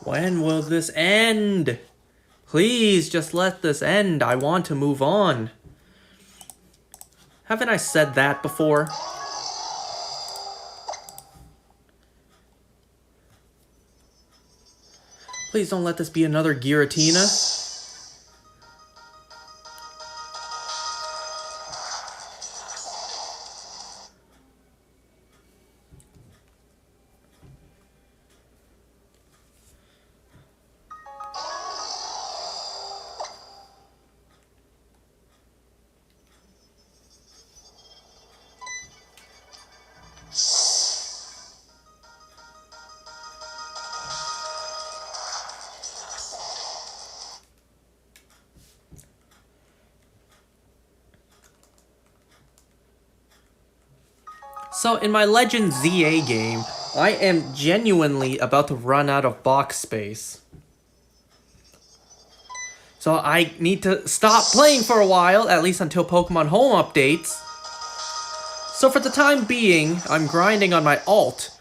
When will this end? Please just let this end. I want to move on. Haven't I said that before? Please don't let this be another Giratina. So in my Legend ZA game, I am genuinely about to run out of box space. So I need to stop playing for a while, at least until Pokemon Home updates. So for the time being, I'm grinding on my alt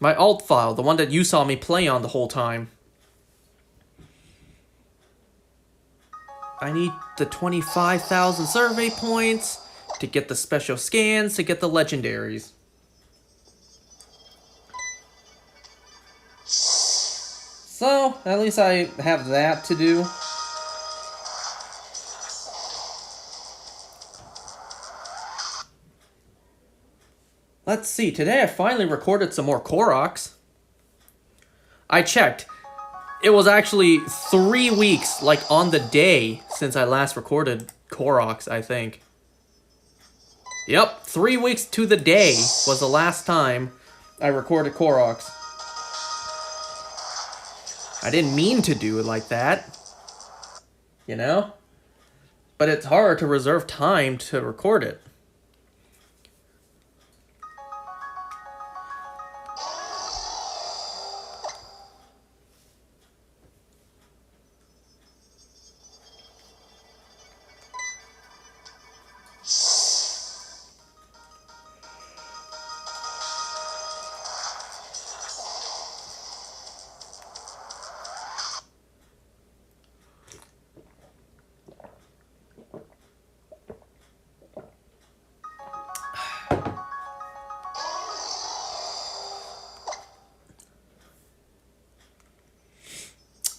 file, the one that you saw me play on the whole time. I need the 25,000 survey points to get the special scans, to get the legendaries. So, at least I have that to do. Let's see, today I finally recorded some more Koroks. I checked. It was actually 3 weeks, like on the day, since I last recorded Koroks, I think. Yep, 3 weeks to the day was the last time I recorded Koroks. I didn't mean to do it like that, you know? But it's hard to reserve time to record it.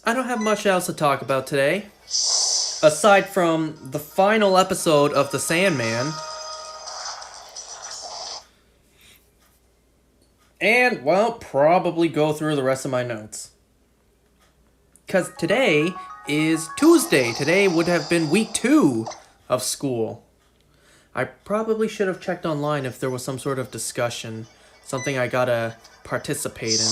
I don't have much else to talk about today, aside from the final episode of The Sandman. And, well, probably go through the rest of my notes. Because today is Tuesday. Today would have been week 2 of school. I probably should have checked online if there was some sort of discussion, something I gotta participate in.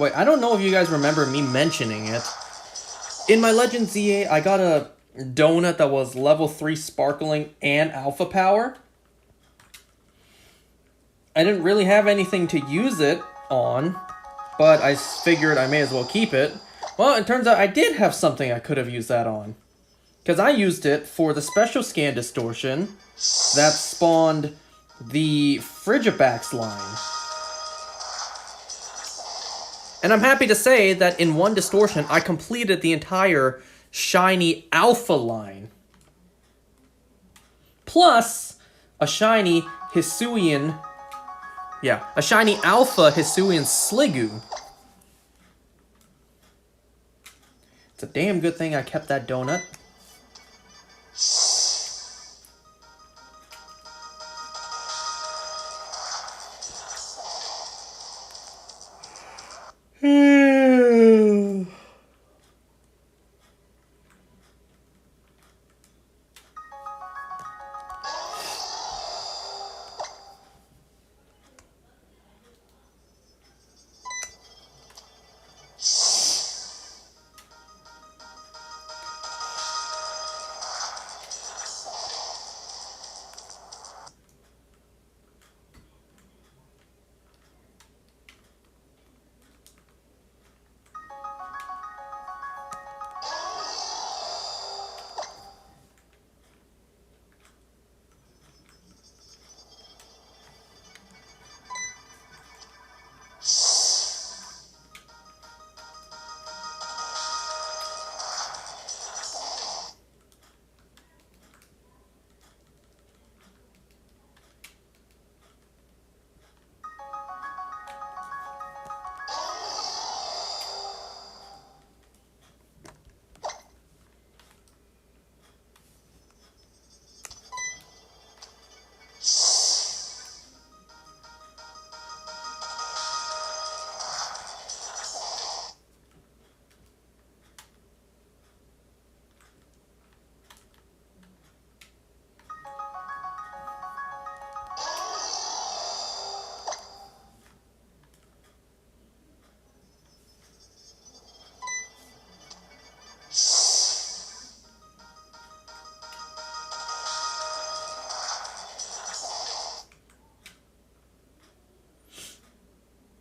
I don't know if you guys remember me mentioning it. In my Legend ZA, I got a donut that was level 3 sparkling and alpha power. I didn't really have anything to use it on, but I figured I may as well keep it. Well, it turns out I did have something I could have used that on. Because I used it for the special scan distortion that spawned the Frigibax line. And I'm happy to say that in one distortion, I completed the entire shiny alpha line. Plus, a shiny Hisuian... Yeah, a shiny alpha Hisuian Sliggoo. It's a damn good thing I kept that donut.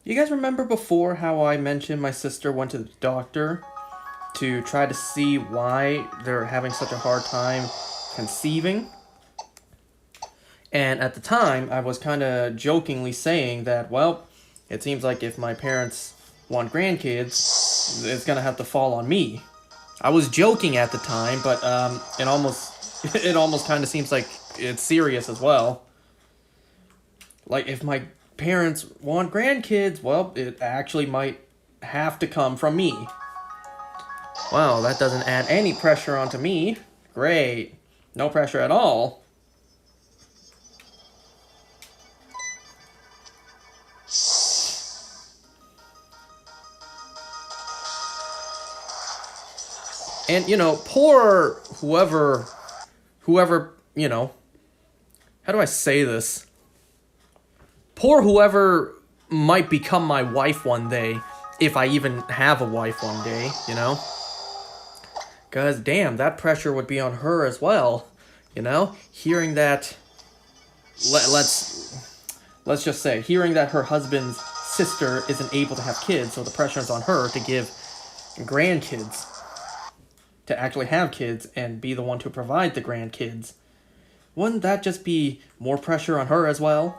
You guys remember before how I mentioned my sister went to the doctor to try to see why they're having such a hard time conceiving? And at the time, I was kind of jokingly saying that, well, it seems like if my parents want grandkids, it's gonna have to fall on me. I was joking at the time, but it almost it almost kind of seems like it's serious as well. Like if my parents want grandkids, well, it actually might have to come from me. Wow, that doesn't add any pressure onto me. Great. No pressure at all. And, you know, poor whoever, you know, how do I say this? Poor whoever might become my wife one day, if I even have a wife one day, you know? Because, damn, that pressure would be on her as well, you know? Hearing that, let's just say, hearing that her husband's sister isn't able to have kids, so the pressure is on her to give grandkids, to actually have kids and be the one to provide the grandkids. Wouldn't that just be more pressure on her as well?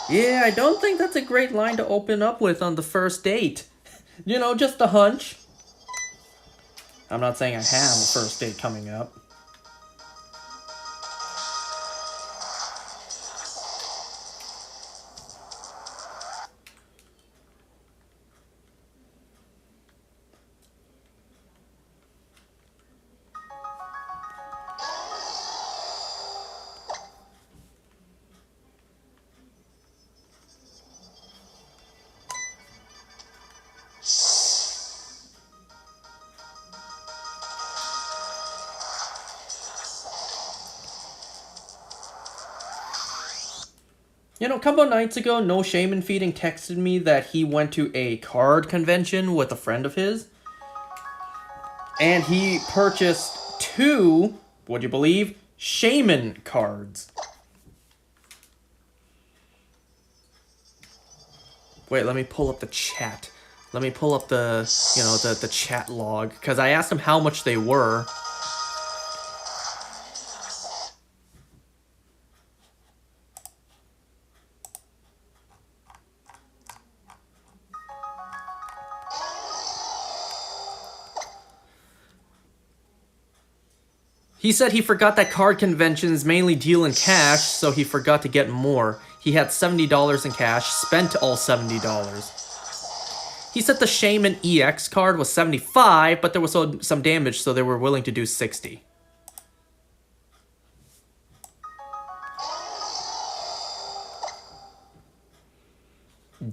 Yeah, I don't think that's a great line to open up with on the first date. You know, just a hunch. I'm not saying I have a first date coming up. You know, a couple of nights ago, No Shame in Feeding texted me that he went to a card convention with a friend of his. And he purchased 2, would you believe, Shaman cards. Wait, let me pull up the chat. Let me pull up the, you know, the chat log. Because I asked him how much they were. He said he forgot that card conventions mainly deal in cash, so he forgot to get more. He had $70 in cash, spent all $70. He said the Shaman EX card was $75, but there was some damage, so they were willing to do $60.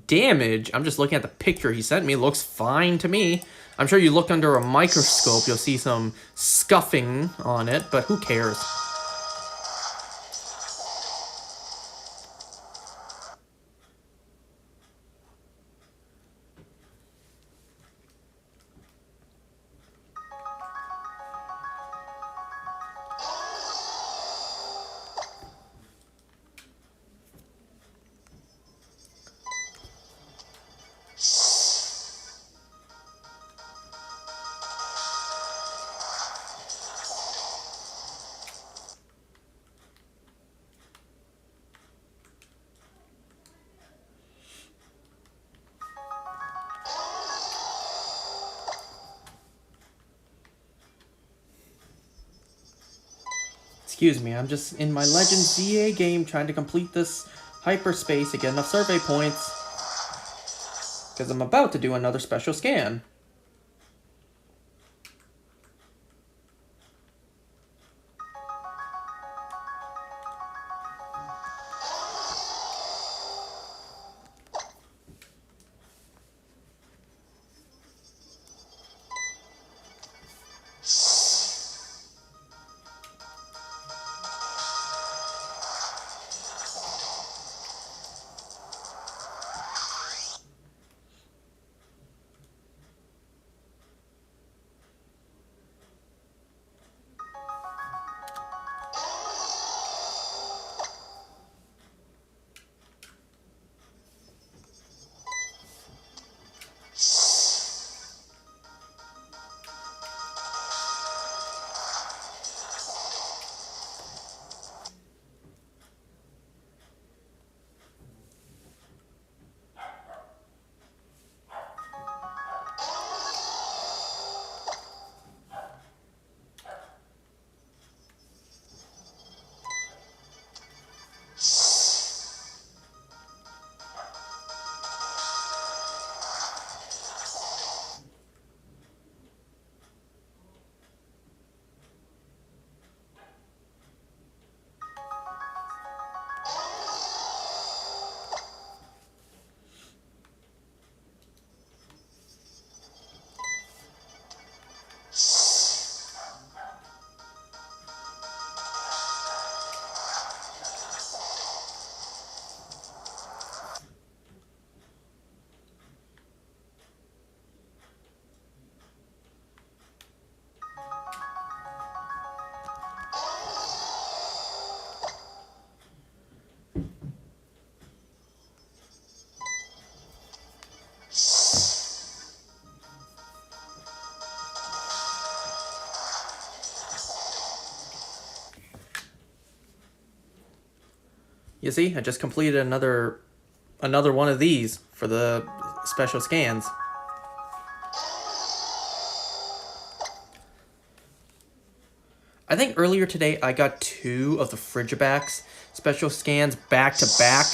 Damage? I'm just looking at the picture he sent me. It looks fine to me. I'm sure you look under a microscope, you'll see some scuffing on it, but who cares? Excuse me, I'm just in my Legends ZA game trying to complete this hyperspace to get enough survey points. Because I'm about to do another special scan. You see, I just completed another one of these for the special scans. I think earlier today I got 2 of the Frigibax special scans back to back.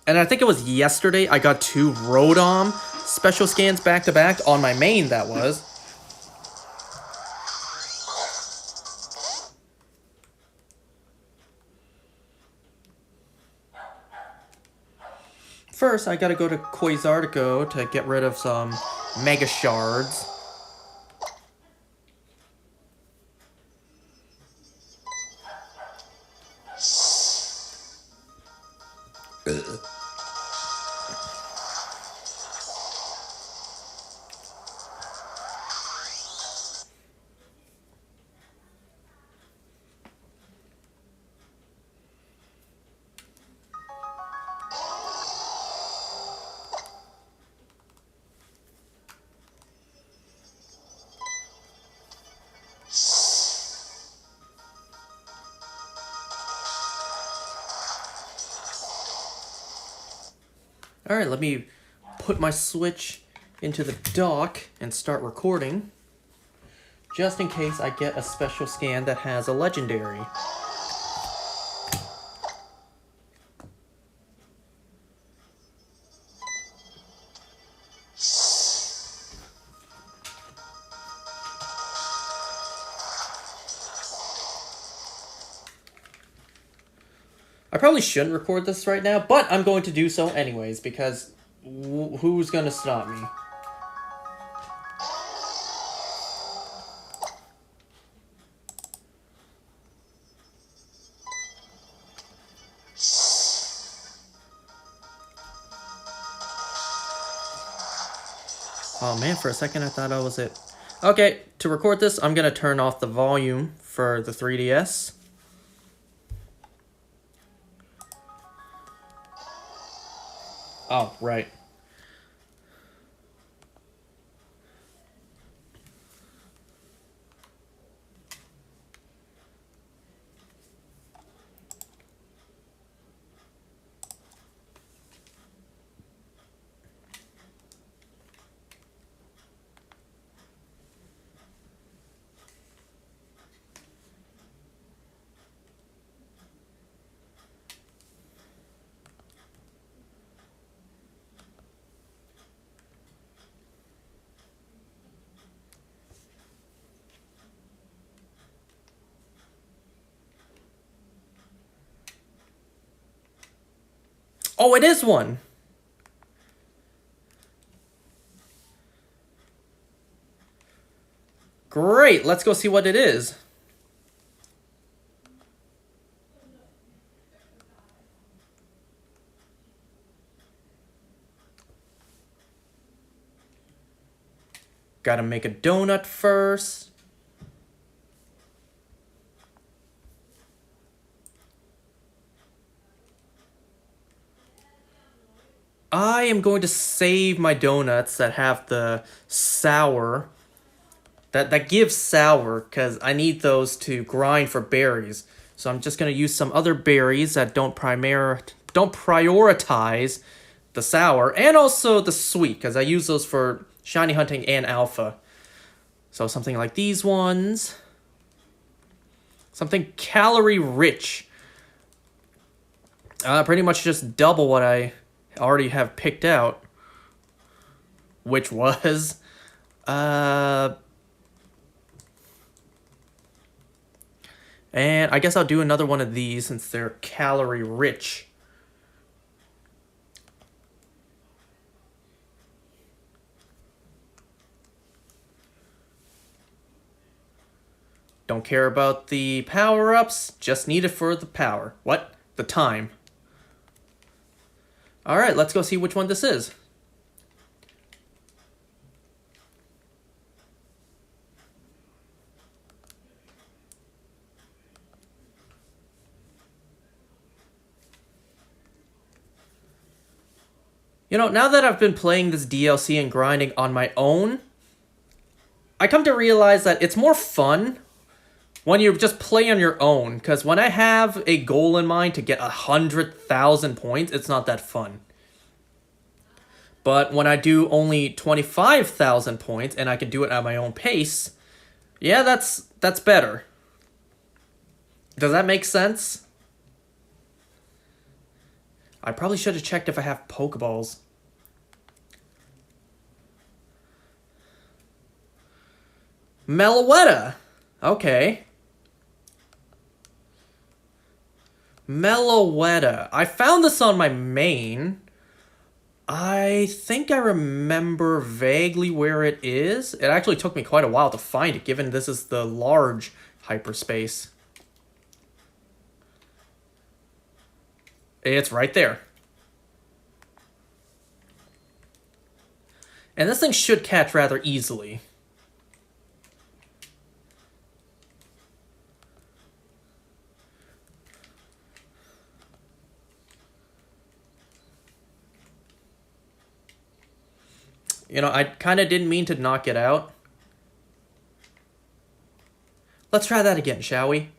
And I think it was yesterday I got 2 Rotom special scans back to back on my main, that was. First, I gotta go to Quasartico to get rid of some Mega Shards. Alright, let me put my Switch into the dock and start recording. Just in case I get a special scan that has a legendary. I probably shouldn't record this right now, but I'm going to do so anyways, because who's going to stop me? Oh man, for a second I thought I was it. Okay, to record this, I'm going to turn off the volume for the 3DS. Oh, right. Oh, it is one! Great, let's go see what it is. Gotta make a donut first. I am going to save my donuts that have the sour. That gives sour, because I need those to grind for berries. So I'm just going to use some other berries that don't prioritize the sour, and also the sweet, because I use those for shiny hunting and alpha. So something like these ones. Something calorie rich. Pretty much just double what I already have picked out. Which was... And I guess I'll do another one of these since they're calorie rich. Don't care about the power-ups, just need it for the power. What? The time. Alright, let's go see which one this is. You know, now that I've been playing this DLC and grinding on my own, I come to realize that it's more fun when you just play on your own. Because when I have a goal in mind to get 100,000 points, it's not that fun. But when I do only 25,000 points and I can do it at my own pace, yeah, that's better. Does that make sense? I probably should have checked if I have Pokeballs. Meloetta! Okay. Meloetta. I found this on my main. I think I remember vaguely where it is. It actually took me quite a while to find it, given this is the large hyperspace. It's right there. And this thing should catch rather easily. You know, I kind of didn't mean to knock it out. Let's try that again, shall we?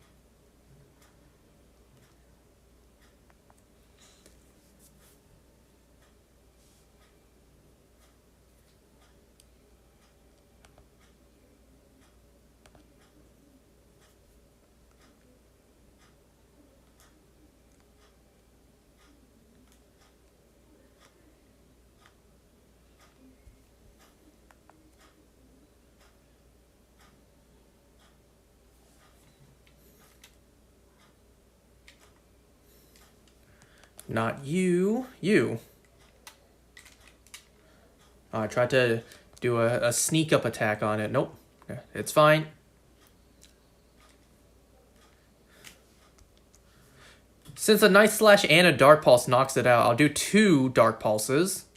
Not you. You. I tried to do a sneak up attack on it. Nope. It's fine. Since a Night Slash and a Dark Pulse knocks it out, I'll do 2 Dark Pulses.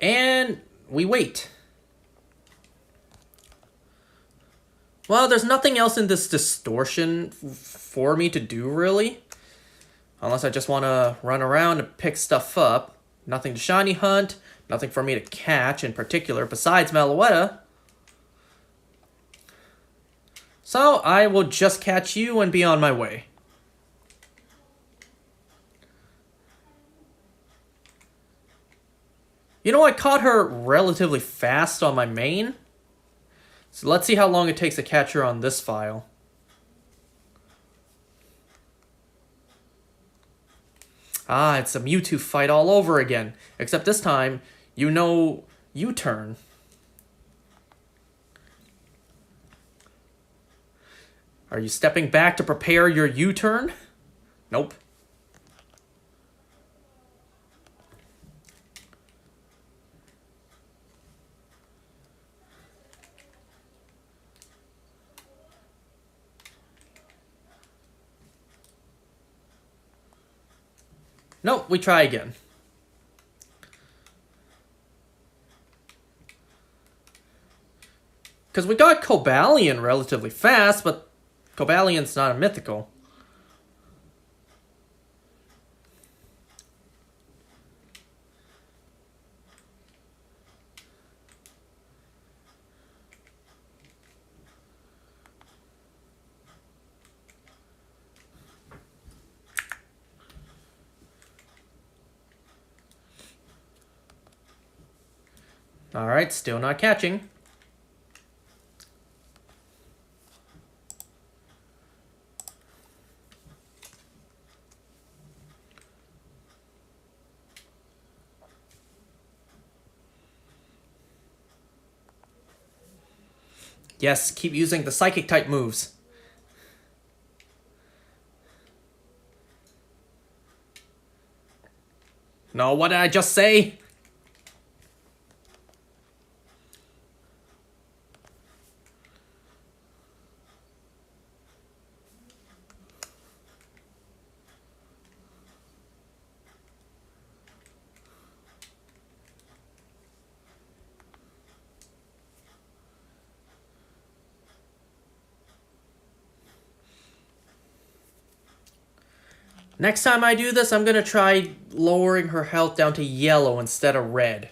And we wait. Well, there's nothing else in this distortion for me to do, really. Unless I just want to run around and pick stuff up. Nothing to shiny hunt. Nothing for me to catch in particular besides Meloetta. So I will just catch you and be on my way. You know, I caught her relatively fast on my main. So let's see how long it takes to catch her on this file. Ah, it's a Mewtwo fight all over again. Except this time, you know U-turn. Are you stepping back to prepare your U-turn? Nope. Nope, we try again. Because we got Cobalion relatively fast, but Cobalion's not a mythical. Alright, still not catching. Yes, keep using the psychic type moves. No, what did I just say? Next time I do this, I'm gonna try lowering her health down to yellow instead of red.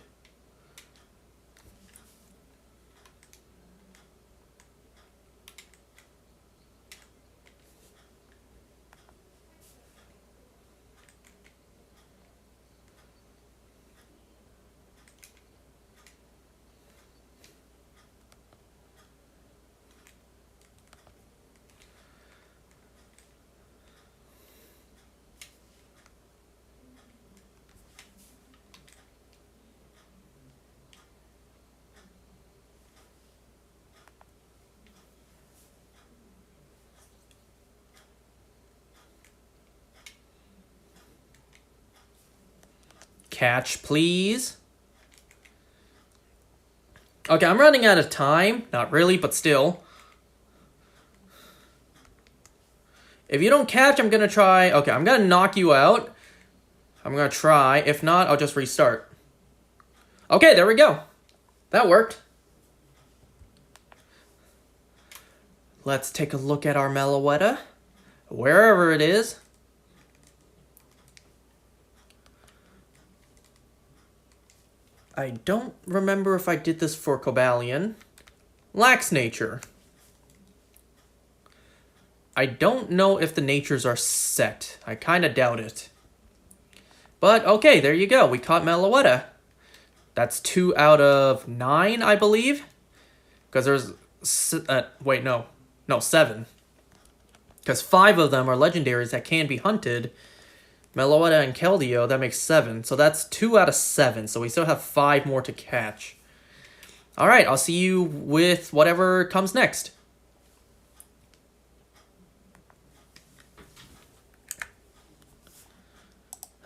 Catch, please. Okay, I'm running out of time. Not really, but still. If you don't catch, I'm gonna try... Okay, I'm gonna knock you out. I'm gonna try. If not, I'll just restart. Okay, there we go. That worked. Let's take a look at our Meloetta. Wherever it is. I don't remember if I did this for Cobalion. Lax nature. I don't know if the natures are set. I kind of doubt it. But okay, there you go. We caught Meloetta. That's 2 out of 9, I believe. Because there's... wait, no. No, 7. Because 5 of them are legendaries that can be hunted. Meloetta and Keldeo, that makes 7. So that's 2 out of 7. So we still have 5 more to catch. Alright, I'll see you with whatever comes next.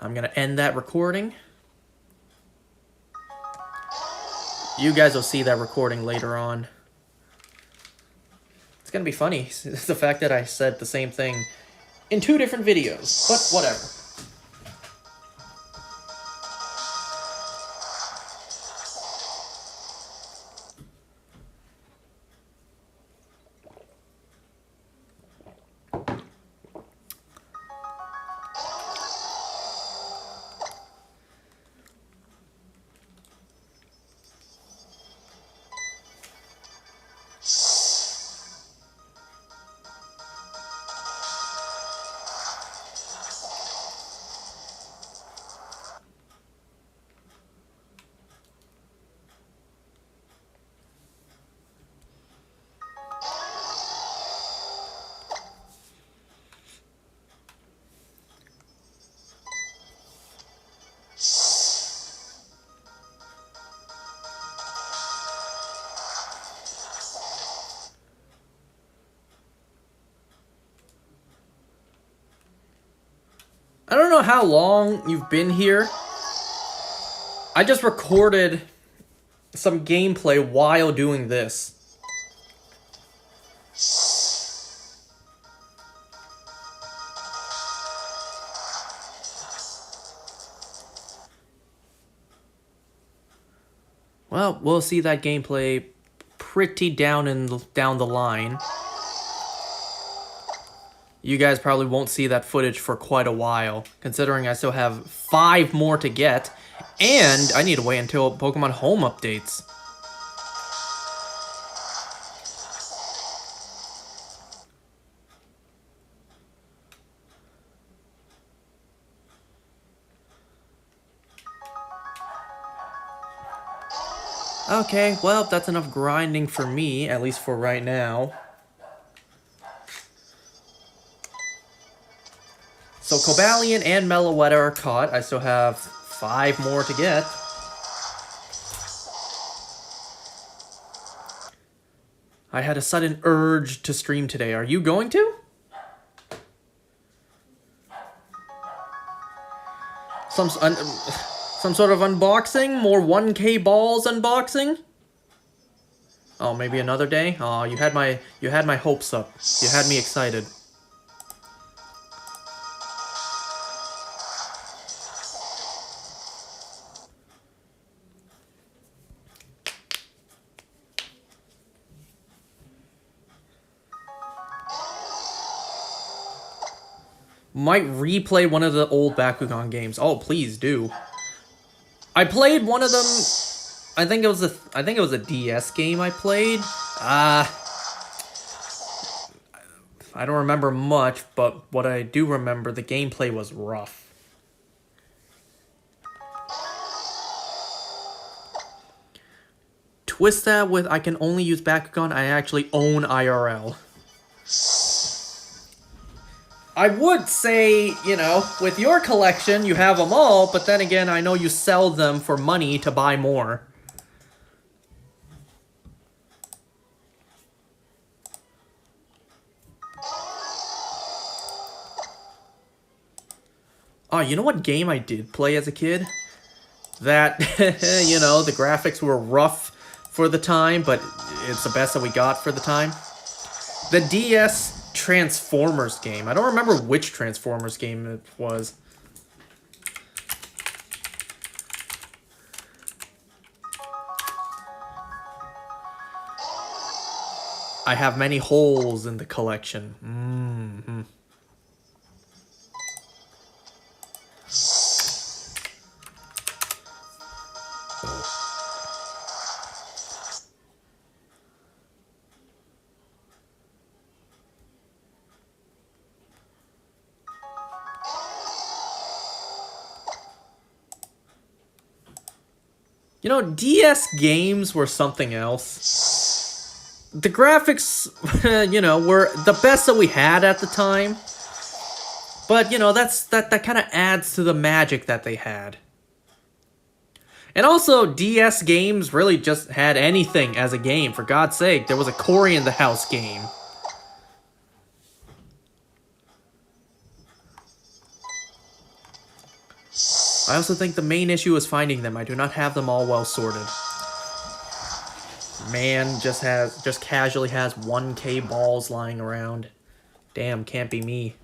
I'm going to end that recording. You guys will see that recording later on. It's going to be funny. It's the fact that I said the same thing in 2 different videos. But whatever. I don't know how long you've been here. I just recorded some gameplay while doing this. Well, we'll see that gameplay pretty down the line. You guys probably won't see that footage for quite a while, considering I still have 5 more to get, and I need to wait until Pokemon Home updates. Okay, well, that's enough grinding for me, at least for right now. So Cobalion and Meloetta are caught. I still have 5 more to get. I had a sudden urge to stream today. Are you going to? Some sort of unboxing? More 1K balls unboxing? Oh, maybe another day? Oh, you had my hopes up. You had me excited. Might replay one of the old Bakugan games. Oh, please do. I played one of them. I think it was a DS game I played. I don't remember much, but what I do remember, the gameplay was rough. Twist that with I can only use Bakugan I actually own IRL. I would say, you know, with your collection, you have them all, but then again, I know you sell them for money to buy more. Oh, you know what game I did play as a kid? That, you know, the graphics were rough for the time, but it's the best that we got for the time. The DS Transformers game. I don't remember which Transformers game it was. I have many holes in the collection. You know, DS games were something else. The graphics, you know, were the best that we had at the time. But, you know, that kind of adds to the magic that they had. And also, DS games really just had anything as a game. For God's sake, there was a Cory in the House game. I also think the main issue is finding them. I do not have them all well sorted. Man just casually has 1K balls lying around. Damn, can't be me.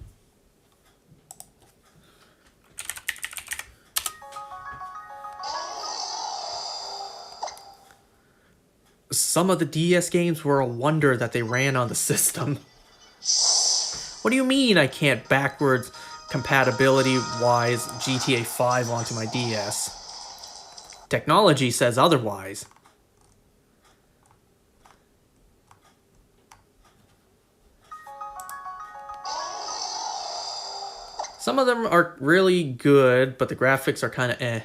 Some of the DS games were a wonder that they ran on the system. What do you mean I can't backwards compatibility-wise GTA 5 onto my DS? Technology says otherwise. Some of them are really good, but the graphics are kind of eh.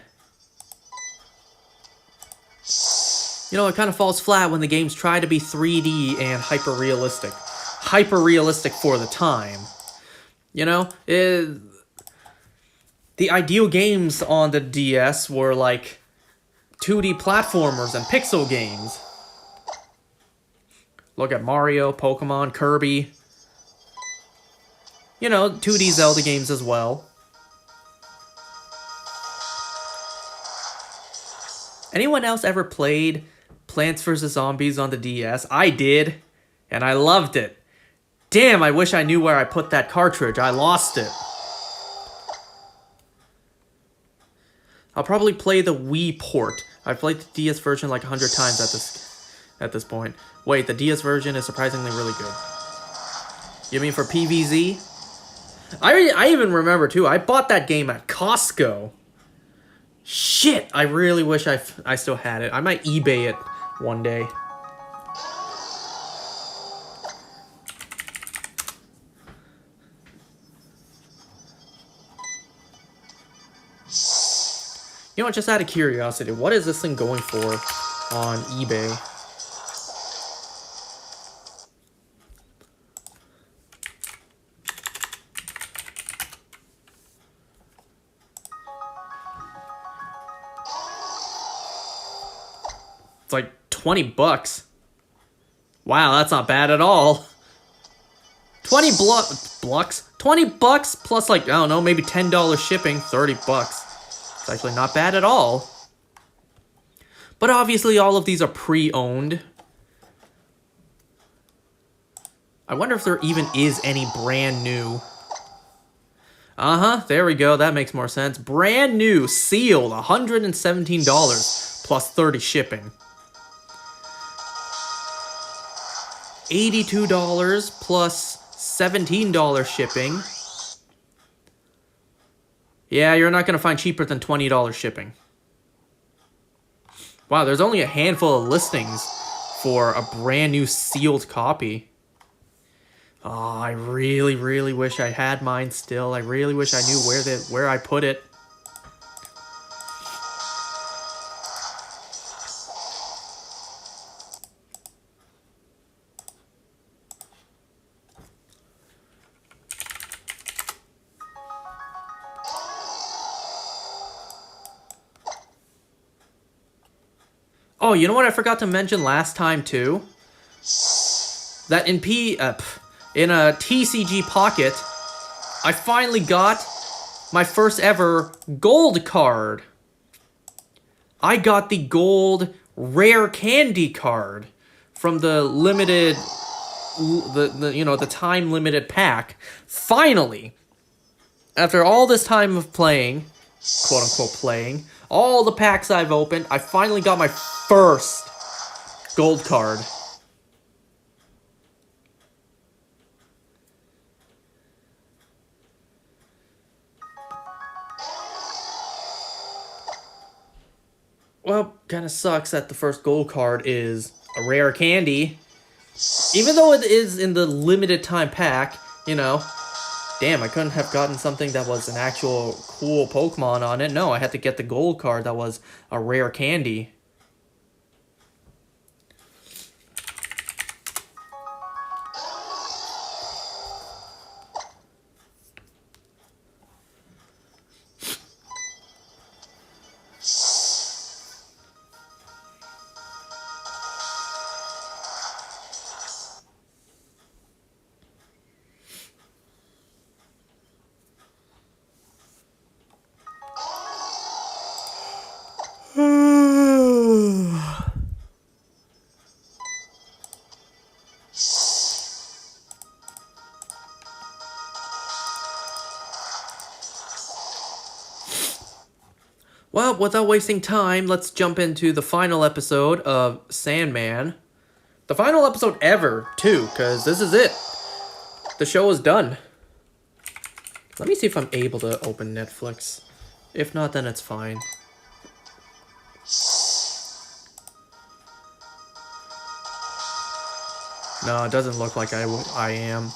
You know, it kind of falls flat when the games try to be 3D and hyper-realistic. Hyper-realistic for the time. You know, the ideal games on the DS were like 2D platformers and pixel games. Look at Mario, Pokémon, Kirby. You know, 2D Zelda games as well. Anyone else ever played Plants vs. Zombies on the DS? I did, and I loved it. Damn, I wish I knew where I put that cartridge. I lost it. I'll probably play the Wii port. I've played the DS version like 100 times at this point. Wait, the DS version is surprisingly really good. You mean for PVZ? I even remember too, I bought that game at Costco. Shit, I really wish I still had it. I might eBay it one day. You know what, just out of curiosity, what is this thing going for on eBay? It's like 20 bucks. Wow, that's not bad at all. 20 bucks? 20 bucks plus like, I don't know, maybe $10 shipping, 30 bucks. It's actually not bad at all. But obviously all of these are pre-owned. I wonder if there even is any brand new. There we go, that makes more sense. Brand new, sealed, $117 plus 30 shipping. $82 plus $17 shipping. Yeah, you're not going to find cheaper than $20 shipping. Wow, there's only a handful of listings for a brand new sealed copy. Oh, I really, really wish I had mine still. I really wish I knew where I put it. Oh, you know what I forgot to mention last time too? That in a TCG Pocket, I finally got my first ever gold card. I got the gold rare candy card from the limited, the time limited pack. Finally, after all this time of playing, quote unquote playing, all the packs I've opened, I finally got my first gold card. Well, kind of sucks that the first gold card is a rare candy. Even though it is in the limited time pack, you know. Damn, I couldn't have gotten something that was an actual cool Pokemon on it. No, I had to get the gold card that was a rare candy. Well, without wasting time, let's jump into the final episode of Sandman. The final episode ever, too, because this is it. The show is done. Let me see if I'm able to open Netflix. If not, then it's fine. No, it doesn't look like I am.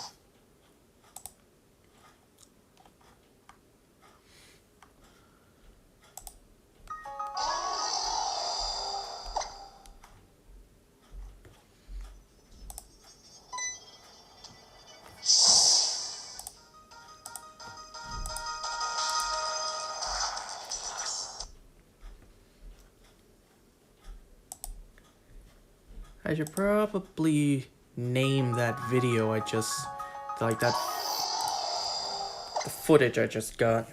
I should probably name that video the footage I just got.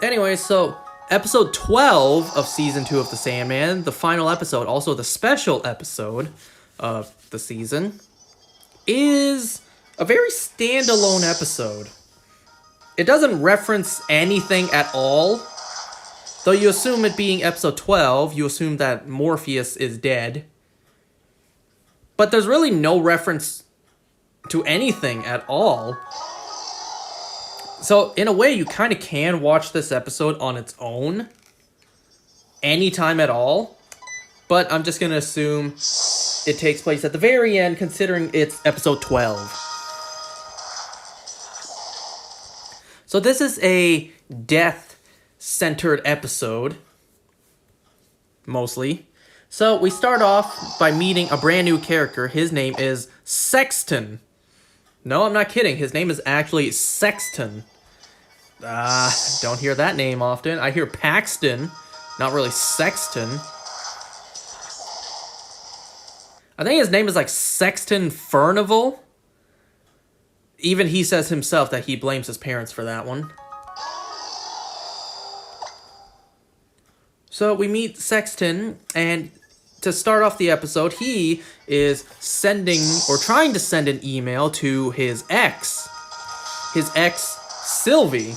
Anyway, so episode 12 of season 2 of The Sandman, the final episode, also the special episode of the season, is a very standalone episode. It doesn't reference anything at all. Though you assume it being episode 12, you assume that Morpheus is dead. But there's really no reference to anything at all. So, in a way, you kind of can watch this episode on its own. Anytime at all. But I'm just going to assume it takes place at the very end, considering it's episode 12. So this is a death-centered episode. Mostly. So we start off by meeting a brand new character. His name is Sexton. No, I'm not kidding. His name is actually Sexton. Don't hear that name often. I hear Paxton. not really Sexton. I think his name is like Sexton Furnival. Even he says himself that he blames his parents for that one. So we meet Sexton, and to start off the episode, he is sending, or trying to send an email to his ex, Sylvie.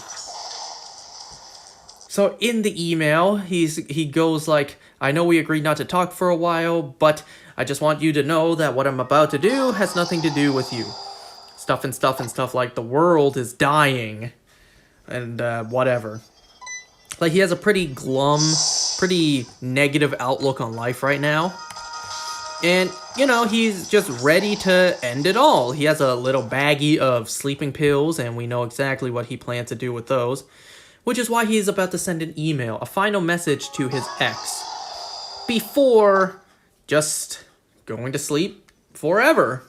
So in the email, he goes like, I know we agreed not to talk for a while, but I just want you to know that what I'm about to do has nothing to do with you. Stuff like the world is dying, and whatever. Like, he has a pretty glum, pretty negative outlook on life right now. And, you know, he's just ready to end it all. He has a little baggie of sleeping pills, and we know exactly what he plans to do with those. Which is why he's about to send an email, a final message to his ex. Before just going to sleep forever.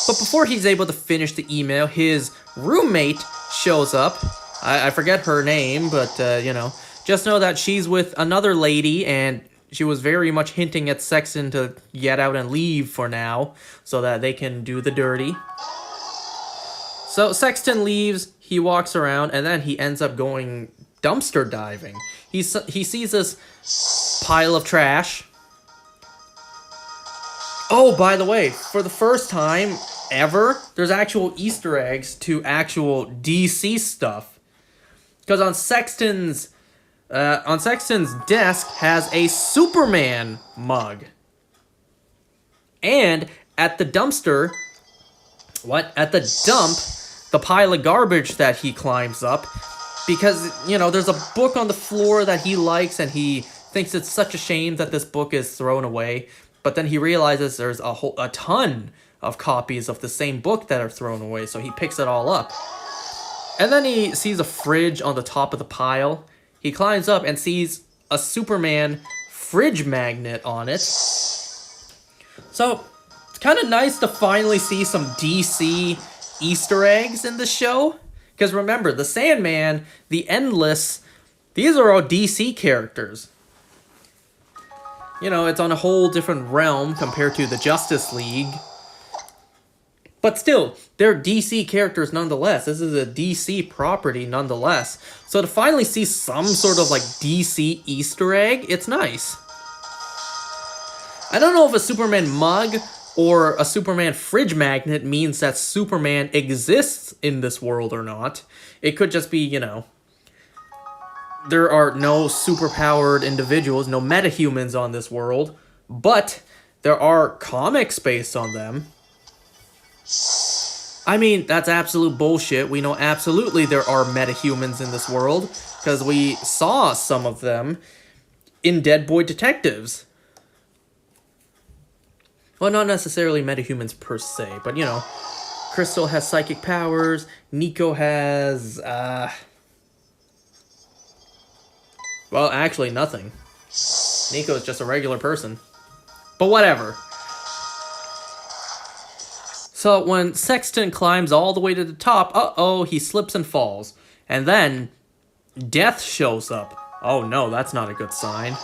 But before he's able to finish the email, his roommate shows up. I forget her name, but, you know, just know that she's with another lady, and she was very much hinting at Sexton to get out and leave for now, so that they can do the dirty. So Sexton leaves, he walks around, and then he ends up going dumpster diving. He sees this pile of trash. Oh, by the way, for the first time ever, there's actual Easter eggs to actual DC stuff. Because on Sexton's desk has a Superman mug. And at the dumpster, the pile of garbage that he climbs up, because, you know, there's a book on the floor that he likes, and he thinks it's such a shame that this book is thrown away. But then he realizes there's a ton of copies of the same book that are thrown away, so he picks it all up. And then he sees a fridge on the top of the pile. He climbs up and sees a Superman fridge magnet on it. So, it's kind of nice to finally see some DC Easter eggs in the show. Because remember, the Sandman, the Endless, these are all DC characters. You know, it's on a whole different realm compared to the Justice League. But still, they're DC characters nonetheless. This is a DC property nonetheless. So to finally see some sort of like DC Easter egg, it's nice. I don't know if a Superman mug or a Superman fridge magnet means that Superman exists in this world or not. It could just be, you know, there are no superpowered individuals, no metahumans on this world, but there are comics based on them. I mean, that's absolute bullshit. We know absolutely there are metahumans in this world, because we saw some of them in Dead Boy Detectives. Well, not necessarily metahumans per se, but, you know, Crystal has psychic powers, Nico has, well, actually nothing. Nico is just a regular person. But whatever. So when Sexton climbs all the way to the top, uh-oh, he slips and falls. And then Death shows up. Oh no, that's not a good sign.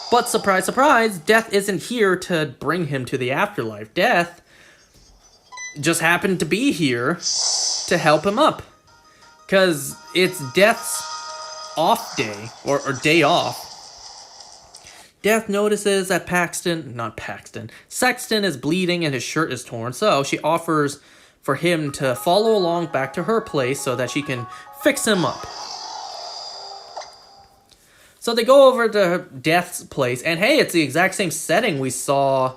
But surprise, surprise, Death isn't here to bring him to the afterlife. Death just happened to be here to help him up. Because it's Death's off day, or day off. Death notices that Sexton is bleeding and his shirt is torn, so she offers for him to follow along back to her place so that she can fix him up. So they go over to Death's place, and hey, it's the exact same setting we saw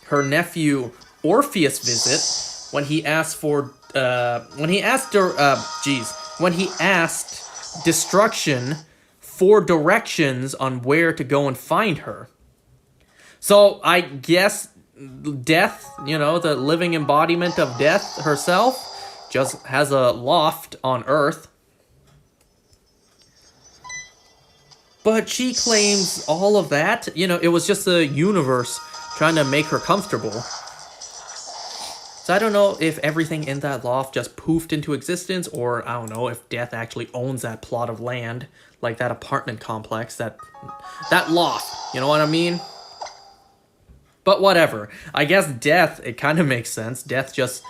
her nephew Orpheus visit when he asked Destruction for directions on where to go and find her. So I guess Death, you know, the living embodiment of Death herself, just has a loft on Earth. But she claims all of that, you know, it was just the universe trying to make her comfortable. It's So I don't know if everything in that loft just poofed into existence, or I don't know if Death actually owns that plot of land, like that apartment complex, that loft, you know what I mean? But whatever. I guess Death, it kind of makes sense. Death just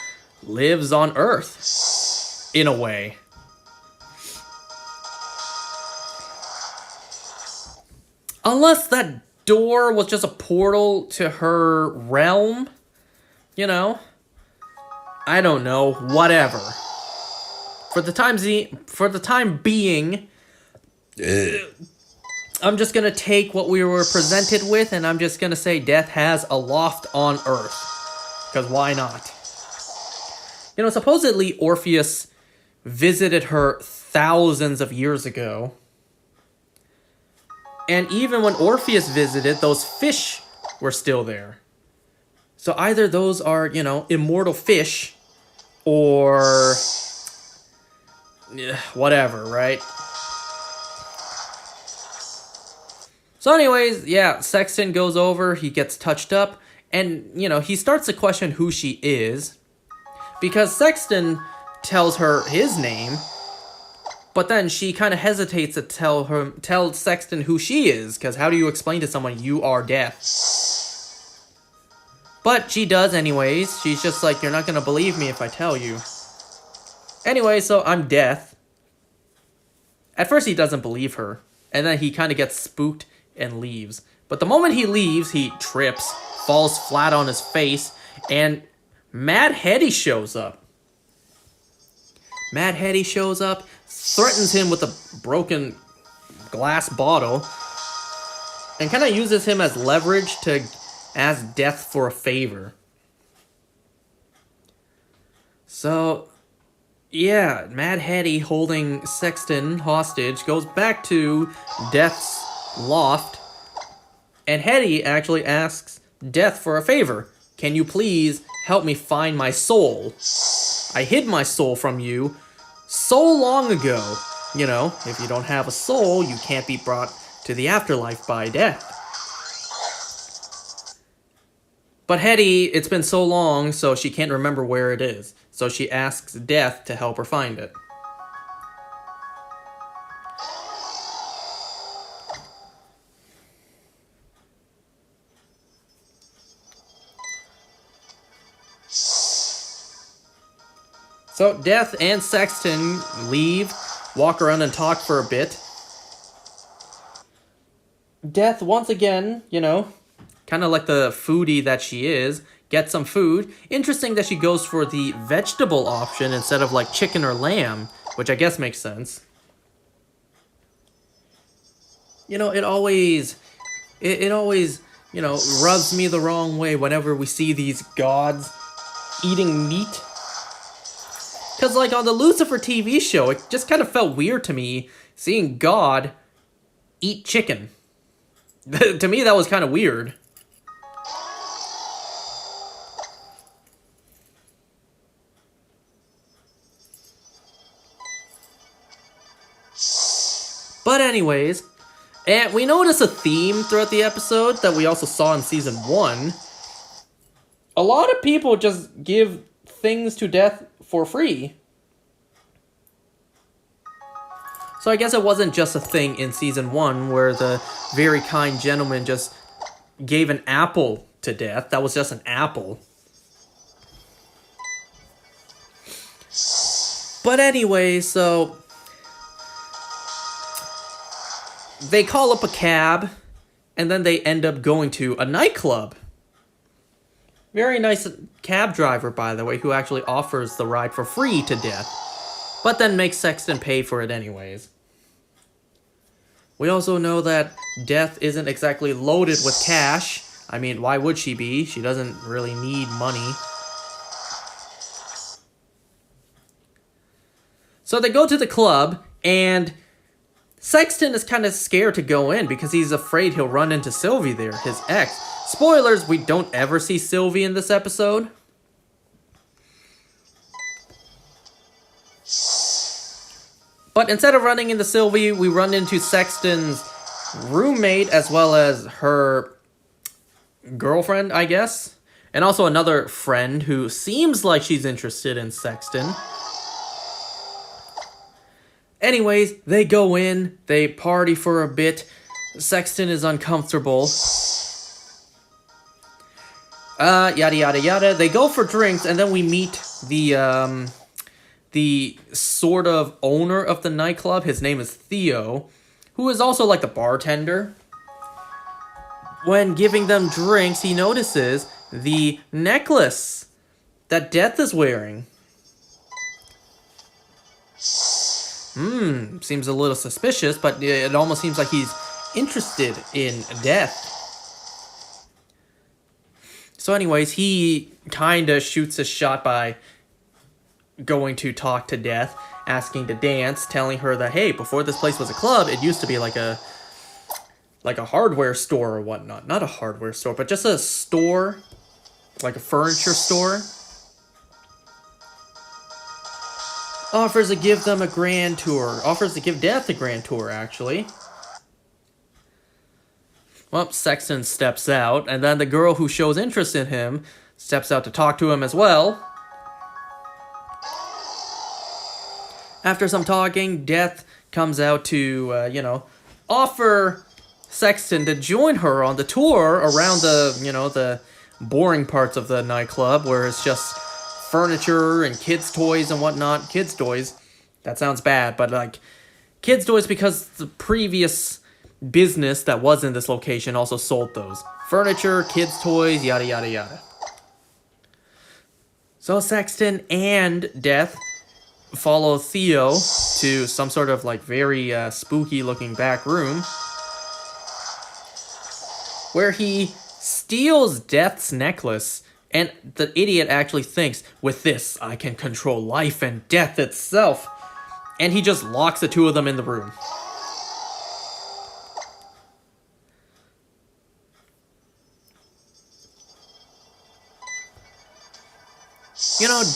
lives on Earth, in a way. Unless that door was just a portal to her realm, you know? I don't know, whatever. For the time being, I'm just gonna take what we were presented with, and I'm just gonna say Death has a loft on Earth. Because why not? You know, supposedly Orpheus visited her thousands of years ago. And even when Orpheus visited, those fish were still there. So either those are, you know, immortal fish, or whatever, right? So anyways, yeah, Sexton goes over, he gets touched up, and, you know, he starts to question who she is, because Sexton tells her his name, but then she kind of hesitates to tell Sexton who she is, because how do you explain to someone you are Death? But she does anyways. She's just like, you're not going to believe me if I tell you. Anyway, so I'm Death. At first he doesn't believe her, and then he kind of gets spooked and leaves. But the moment he leaves, he trips, falls flat on his face, and Mad Hetty shows up. Mad Hetty shows up, threatens him with a broken glass bottle, and kind of uses him as leverage to ask Death for a favor. So, yeah, Mad Hetty holding Sexton hostage goes back to Death's loft, and Hetty actually asks Death for a favor. Can you please help me find my soul? I hid my soul from you so long ago. You know, if you don't have a soul, you can't be brought to the afterlife by Death. But Hetty, it's been so long, so she can't remember where it is. So she asks Death to help her find it. So Death and Sexton leave, walk around and talk for a bit. Death, once again, you know, kind of like the foodie that she is, gets some food. Interesting that she goes for the vegetable option instead of like chicken or lamb, which I guess makes sense. You know, it always, you know, rubs me the wrong way whenever we see these gods eating meat. Because, like, on the Lucifer TV show, it just kind of felt weird to me seeing God eat chicken. To me, that was kind of weird. But anyways, and we notice a theme throughout the episode that we also saw in Season 1. A lot of people just give things to Death for free. So I guess it wasn't just a thing in Season 1 where the very kind gentleman just gave an apple to Death. That was just an apple. But anyway, so they call up a cab, and then they end up going to a nightclub. Very nice cab driver, by the way, who actually offers the ride for free to Death, but then makes Sexton pay for it anyways. We also know that Death isn't exactly loaded with cash. I mean, why would she be? She doesn't really need money. So they go to the club, and Sexton is kind of scared to go in because he's afraid he'll run into Sylvie there, his ex. Spoilers, we don't ever see Sylvie in this episode. But instead of running into Sylvie, we run into Sexton's roommate as well as her girlfriend, I guess. And also another friend who seems like she's interested in Sexton. Anyways, they go in, they party for a bit. Sexton is uncomfortable. Yada yada yada. They go for drinks, and then we meet the sort of owner of the nightclub. His name is Theo, who is also like the bartender. When giving them drinks, he notices the necklace that Death is wearing. Seems a little suspicious, but it almost seems like he's interested in Death. So anyways, he kind of shoots a shot by going to talk to Death, asking to dance, telling her that, hey, before this place was a club, it used to be like a hardware store or whatnot. Not a hardware store, but just a store, like a furniture store. Offers to give them a grand tour. Offers to give Death a grand tour, actually. Well, Sexton steps out, and then the girl who shows interest in him steps out to talk to him as well. After some talking, Death comes out to, offer Sexton to join her on the tour around the boring parts of the nightclub, where it's just furniture and kids' toys and whatnot. Kids' toys, that sounds bad, but like, kids' toys because the previous business that was in this location also sold those. Furniture, kids' toys, yada yada yada. So Sexton and Death follow Theo to some sort of like very spooky looking back room, where he steals Death's necklace, and the idiot actually thinks, with this I can control life and death itself, and he just locks the two of them in the room.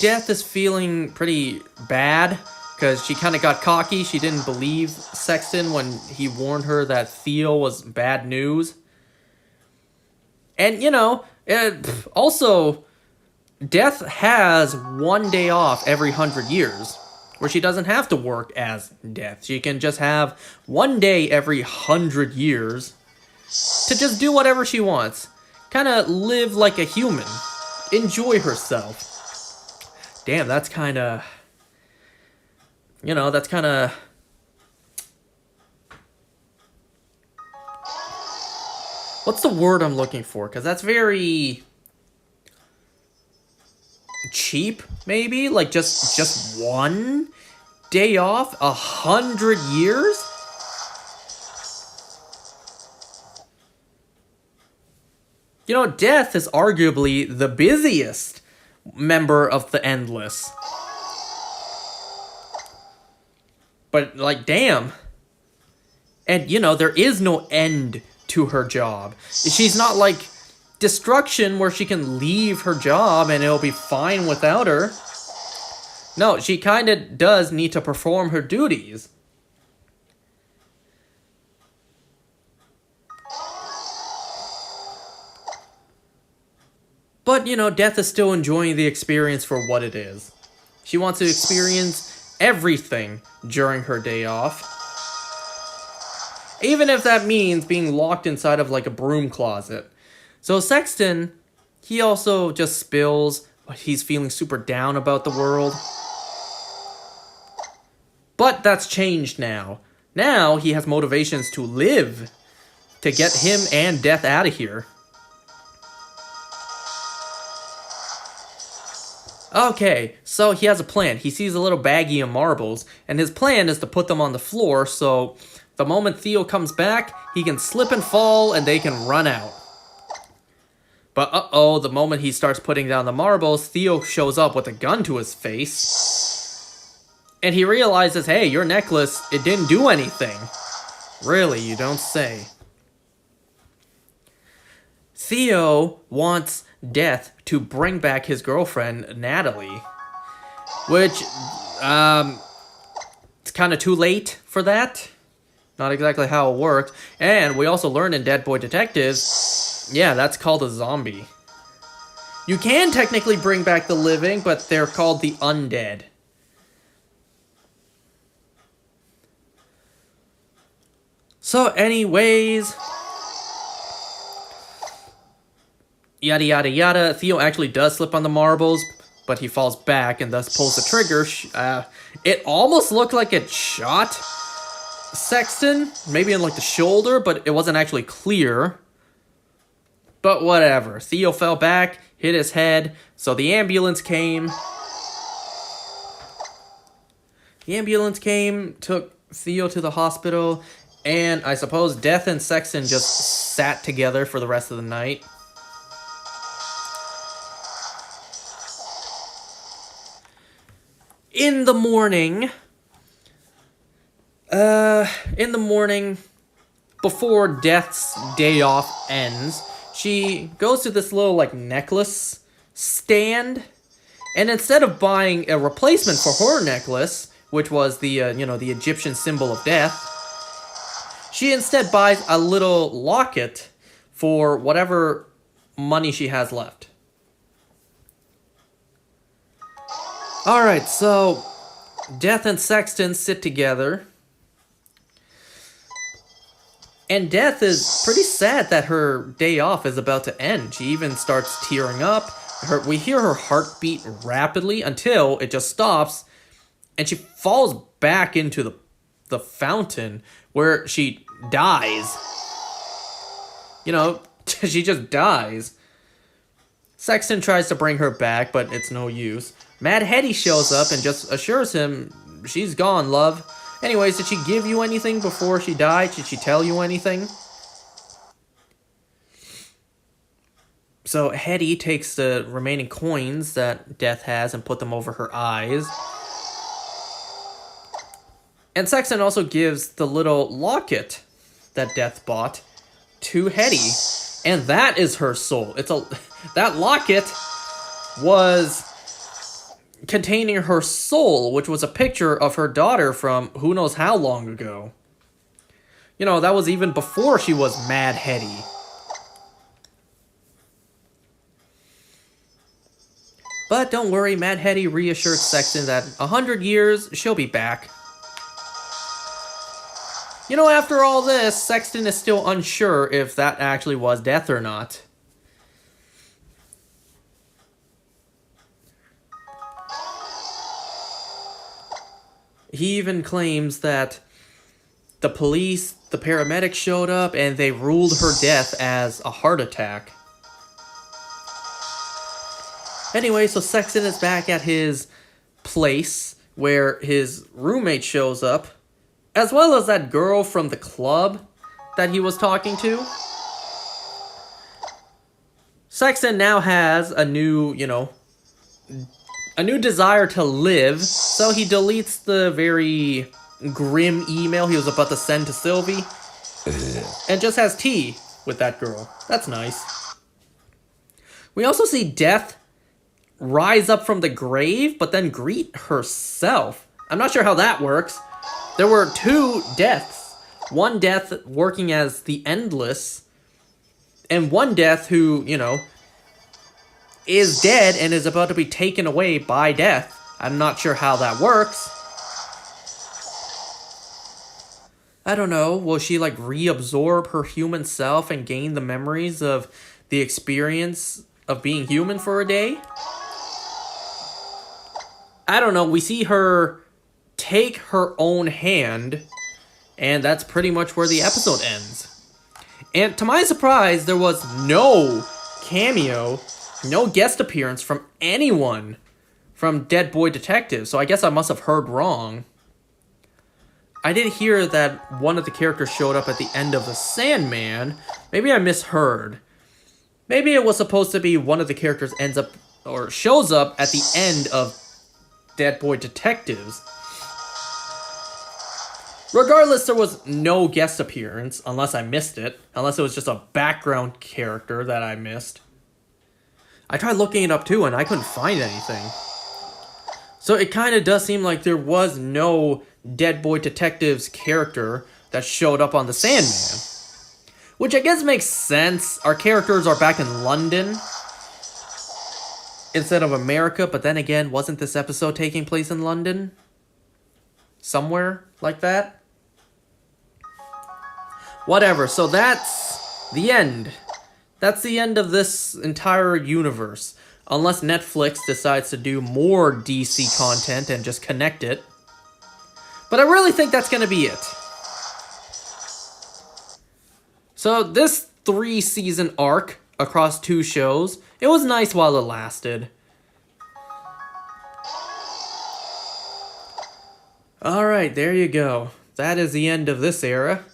Death is feeling pretty bad, because she kind of got cocky. She didn't believe Sexton when he warned her that Theo was bad news. And, also, Death has 1 day off every 100 years, where she doesn't have to work as Death. She can just have 1 day every 100 years to just do whatever she wants. Kind of live like a human. Enjoy herself. Damn, that's kind of... that's kind of... What's the word I'm looking for? Because that's very... cheap, maybe? Like, just 1 day off? 100 years? Death is arguably the busiest member of the Endless. But, like, damn. And, there is no end to her job. She's not like Destruction, where she can leave her job and it'll be fine without her. No, she kind of does need to perform her duties. But, Death is still enjoying the experience for what it is. She wants to experience everything during her day off. Even if that means being locked inside of like a broom closet. So Sexton, he also just spills. He's feeling super down about the world. But that's changed now. Now he has motivations to live. To get him and Death out of here. Okay, so he has a plan. He sees a little baggie of marbles, and his plan is to put them on the floor, so the moment Theo comes back, he can slip and fall, and they can run out. But uh-oh, the moment he starts putting down the marbles, Theo shows up with a gun to his face. And he realizes, hey, your necklace, it didn't do anything. Really, you don't say. Theo wants Death to bring back his girlfriend, Natalie. Which, it's kind of too late for that. Not exactly how it worked. And we also learned in Dead Boy Detectives, yeah, that's called a zombie. You can technically bring back the living, but they're called the undead. So anyways, yada yada yada. Theo actually does slip on the marbles, but he falls back and thus pulls the trigger. It almost looked like it shot Sexton, maybe in like the shoulder, but it wasn't actually clear. But whatever. Theo fell back, hit his head, so the ambulance came. The ambulance came, took Theo to the hospital, and I suppose Death and Sexton just sat together for the rest of the night. In the morning, before Death's day off ends, she goes to this little, like, necklace stand, and instead of buying a replacement for her necklace, which was the, the Egyptian symbol of death, she instead buys a little locket for whatever money she has left. Alright, so Death and Sexton sit together. And Death is pretty sad that her day off is about to end. She even starts tearing up. We hear her heartbeat rapidly until it just stops. And she falls back into the fountain where she dies. She just dies. Sexton tries to bring her back, but it's no use. Mad Hetty shows up and just assures him, she's gone, love. Anyways, did she give you anything before she died? Did she tell you anything? So Hetty takes the remaining coins that Death has and put them over her eyes. And Sexton also gives the little locket that Death bought to Hetty. And that is her soul. That locket was containing her soul, which was a picture of her daughter from who knows how long ago. That was even before she was Mad Hetty. But don't worry, Mad Hetty reassured Sexton that 100 years, she'll be back. After all this, Sexton is still unsure if that actually was Death or not. He even claims that the police, the paramedics showed up and they ruled her death as a heart attack. Anyway, so Sexton is back at his place where his roommate shows up, as well as that girl from the club that he was talking to. Sexton now has a new desire to live, so he deletes the very grim email he was about to send to Sylvie, and just has tea with that girl. That's nice. We also see Death rise up from the grave, but then greet herself. I'm not sure how that works. There were two deaths. One death working as the Endless, and one death who, is dead and is about to be taken away by Death. I'm not sure how that works. I don't know. Will she, reabsorb her human self and gain the memories of the experience of being human for a day? I don't know. We see her take her own hand, and that's pretty much where the episode ends. And to my surprise, there was no cameo, no guest appearance from anyone from Dead Boy Detective, so I guess I must have heard wrong. I did hear that one of the characters showed up at the end of The Sandman. Maybe I misheard. Maybe it was supposed to be one of the characters shows up at the end of Dead Boy Detectives. Regardless, there was no guest appearance, unless I missed it. Unless it was just a background character that I missed. I tried looking it up too, and I couldn't find anything. So it kind of does seem like there was no Dead Boy Detectives character that showed up on The Sandman. Which I guess makes sense. Our characters are back in London. instead of America, but then again, wasn't this episode taking place in London? Somewhere like that? Whatever, so that's the end. That's the end of this entire universe. Unless Netflix decides to do more DC content and just connect it. But I really think that's going to be it. So this 3-season arc across 2 shows, it was nice while it lasted. Alright, there you go. That is the end of this era.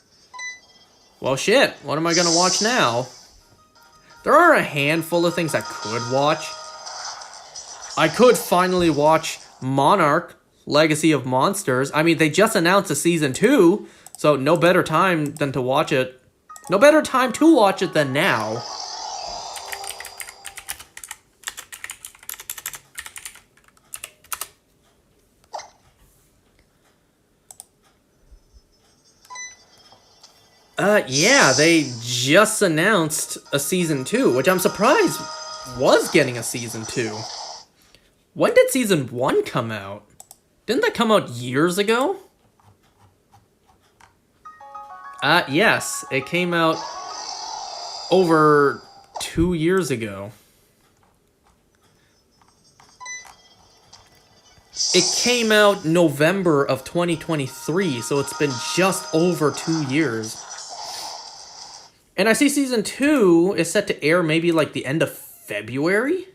Well, shit, what am I gonna watch now? There are a handful of things I could watch. I could finally watch Monarch, Legacy of Monsters. I mean, they just announced a season 2, so no better time than to watch it. No better time to watch it than now. Yeah, they just announced a season 2, which I'm surprised was getting a season 2. When did season 1 come out? Didn't that come out years ago? Yes, it came out over 2 years ago. It came out November of 2023, so it's been just over 2 years. And I see season 2 is set to air maybe like the end of February?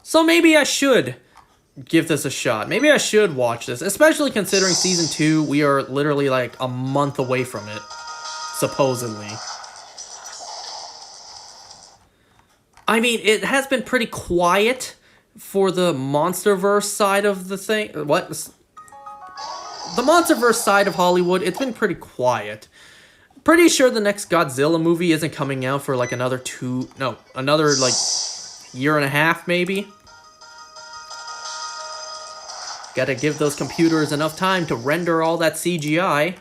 So maybe I should give this a shot. Maybe I should watch this, especially considering season 2, we are literally like a month away from it, supposedly. I mean, it has been pretty quiet for the MonsterVerse side of the thing. What? The MonsterVerse side of Hollywood, it's been pretty quiet. Pretty sure the next Godzilla movie isn't coming out for like another like year and a half maybe. Gotta give those computers enough time to render all that CGI.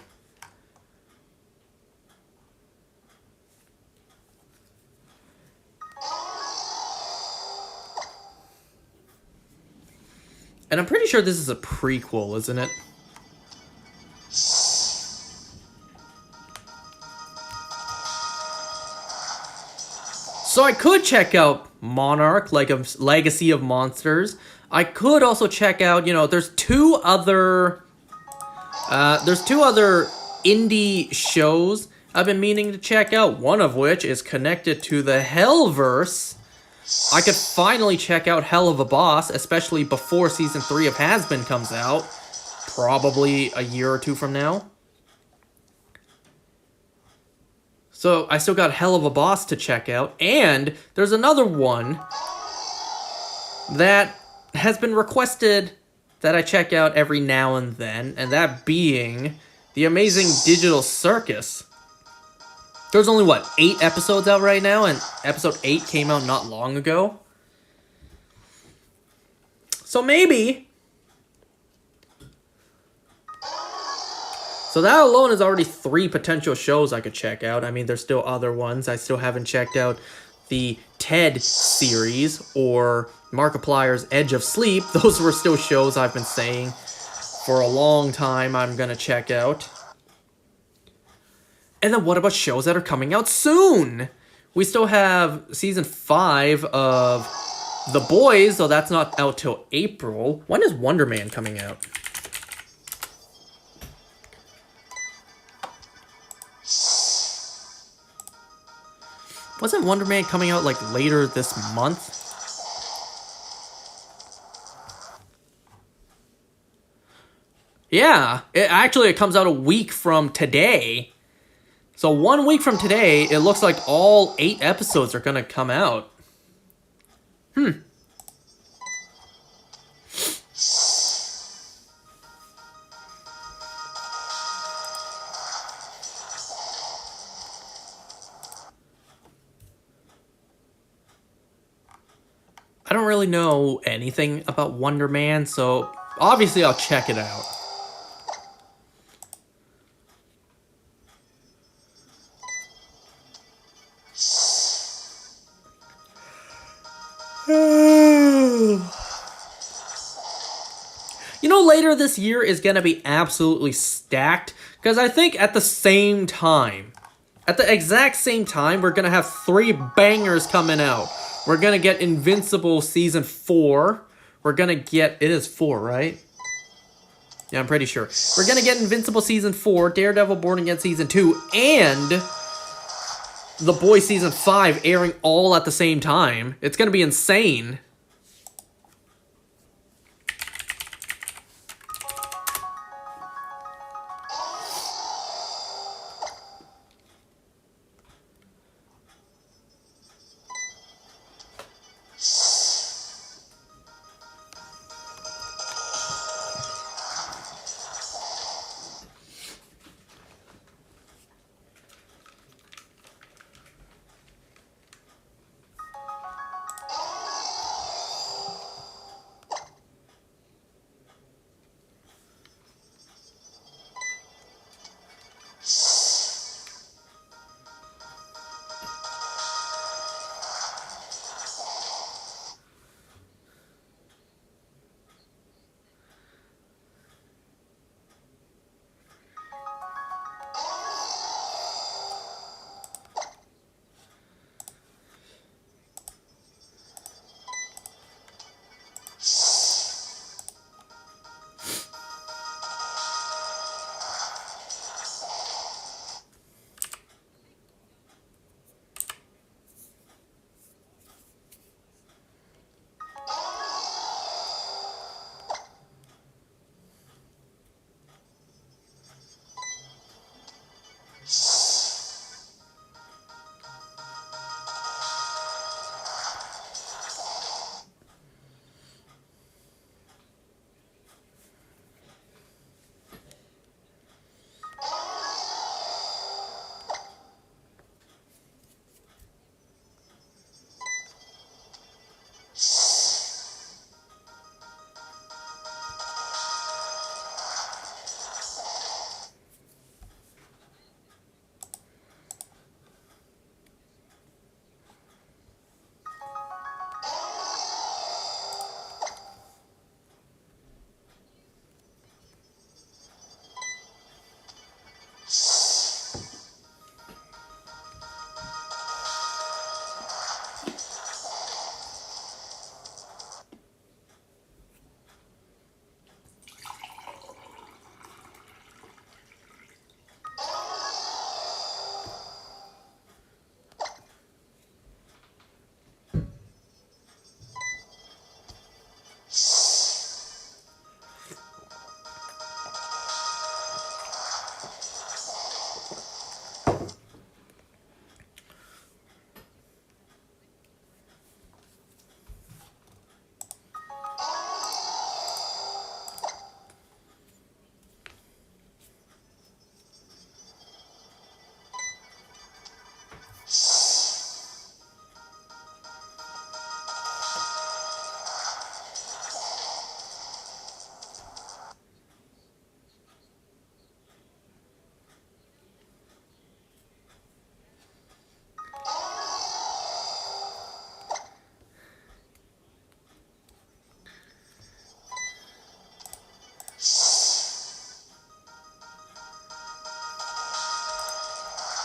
And I'm pretty sure this is a prequel, isn't it? So I could check out Monarch, like a Legacy of Monsters. I could also check out, there's two other indie shows I've been meaning to check out, one of which is connected to the Hellverse. I could finally check out Hell of a Boss, especially before Season 3 of Has-Been comes out, probably a year or two from now. So I still got Hell of a Boss to check out, and there's another one that has been requested that I check out every now and then, and that being The Amazing Digital Circus. There's only, 8 episodes out right now, and episode 8 came out not long ago. So maybe. So that alone is already 3 potential shows I could check out. I mean, there's still other ones. I still haven't checked out the Ted series or Markiplier's Edge of Sleep. Those were still shows I've been saying for a long time I'm going to check out. And then what about shows that are coming out soon? We still have Season 5 of The Boys, though that's not out till April. When is Wonder Man coming out? Wasn't Wonder Man coming out, later this month? Yeah, it comes out a week from today. So 1 week from today, it looks like all 8 episodes are gonna come out. I don't really know anything about Wonder Man, so obviously I'll check it out. You know, later this year is going to be absolutely stacked, because I think at the same time, at the exact same time, we're going to have 3 bangers coming out. We're going to get Invincible Season 4. We're going to get... It is 4, right? Yeah, I'm pretty sure. We're going to get Invincible Season 4, Daredevil Born Again Season 2, and The Boys Season 5 airing all at the same time. It's going to be insane.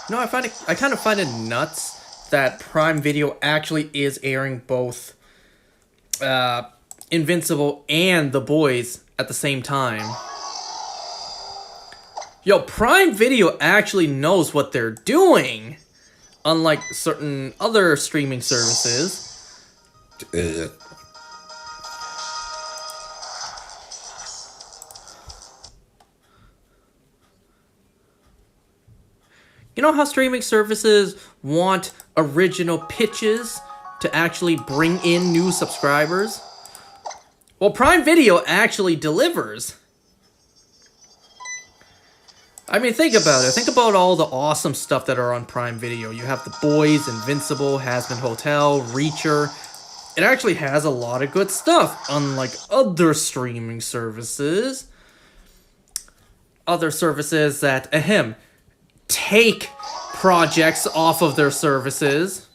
No, I kind of find it nuts that Prime Video actually is airing both Invincible and The Boys at the same time. Yo, Prime Video actually knows what they're doing, unlike certain other streaming services. You know how streaming services want original pitches to actually bring in new subscribers? Well, Prime Video actually delivers. I mean, think about it. Think about all the awesome stuff that are on Prime Video. You have The Boys, Invincible, Hazbin Hotel, Reacher. It actually has a lot of good stuff, unlike other streaming services. Other services that, take projects off of their services.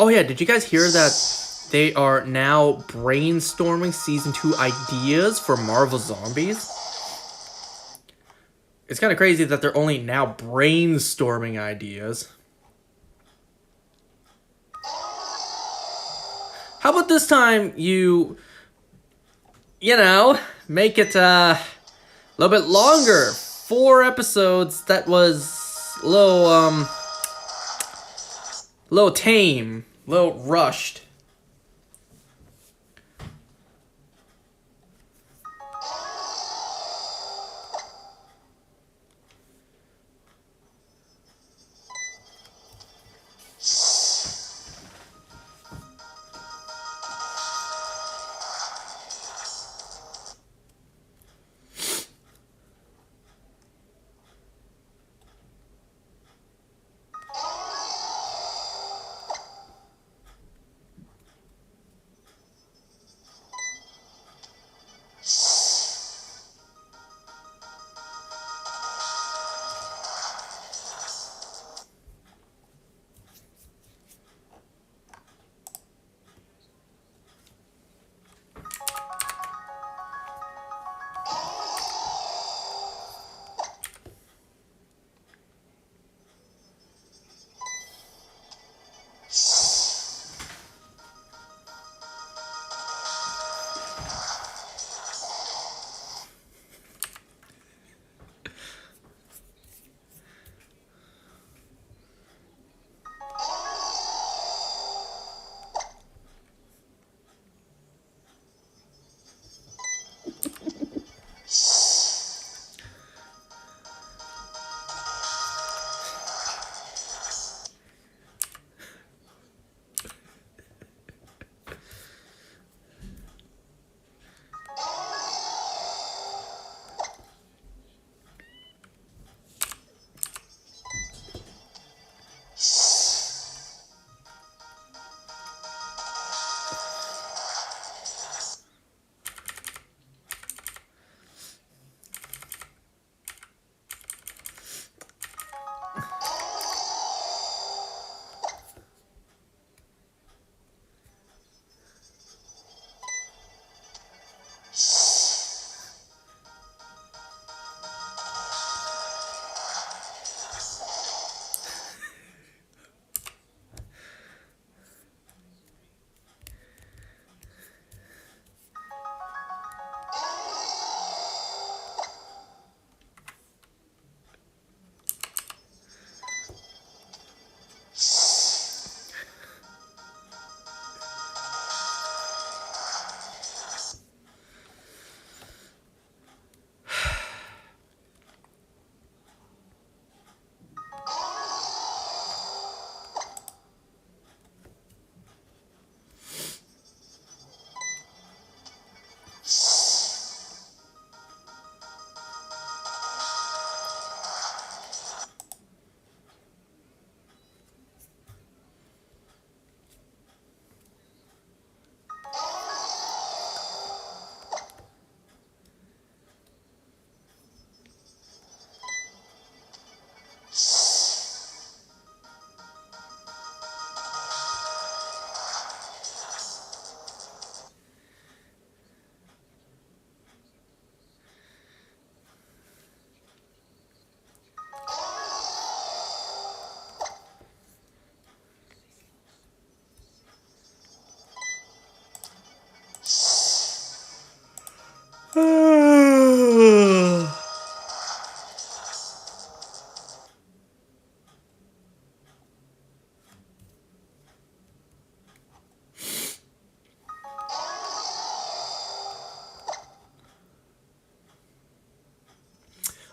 Oh yeah, did you guys hear that they are now brainstorming Season 2 ideas for Marvel Zombies? It's kind of crazy that they're only now brainstorming ideas. How about this time you know, make it a little bit longer. 4 episodes, that was a little tame, a little rushed.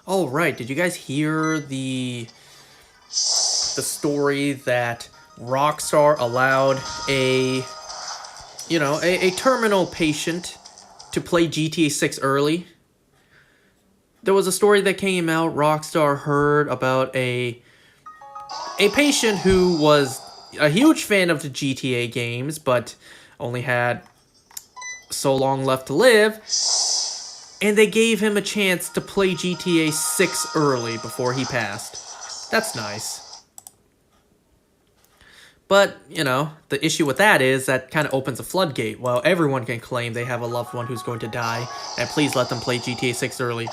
Oh right, did you guys hear the story that Rockstar allowed a terminal patient to play GTA 6 early? There was a story that came out. Rockstar heard about a patient who was a huge fan of the GTA games, but only had so long left to live, and they gave him a chance to play GTA 6 early before he passed. That's nice. But, you know, the issue with that is that kind of opens a floodgate. Well, everyone can claim they have a loved one who's going to die, and please let them play GTA 6 early.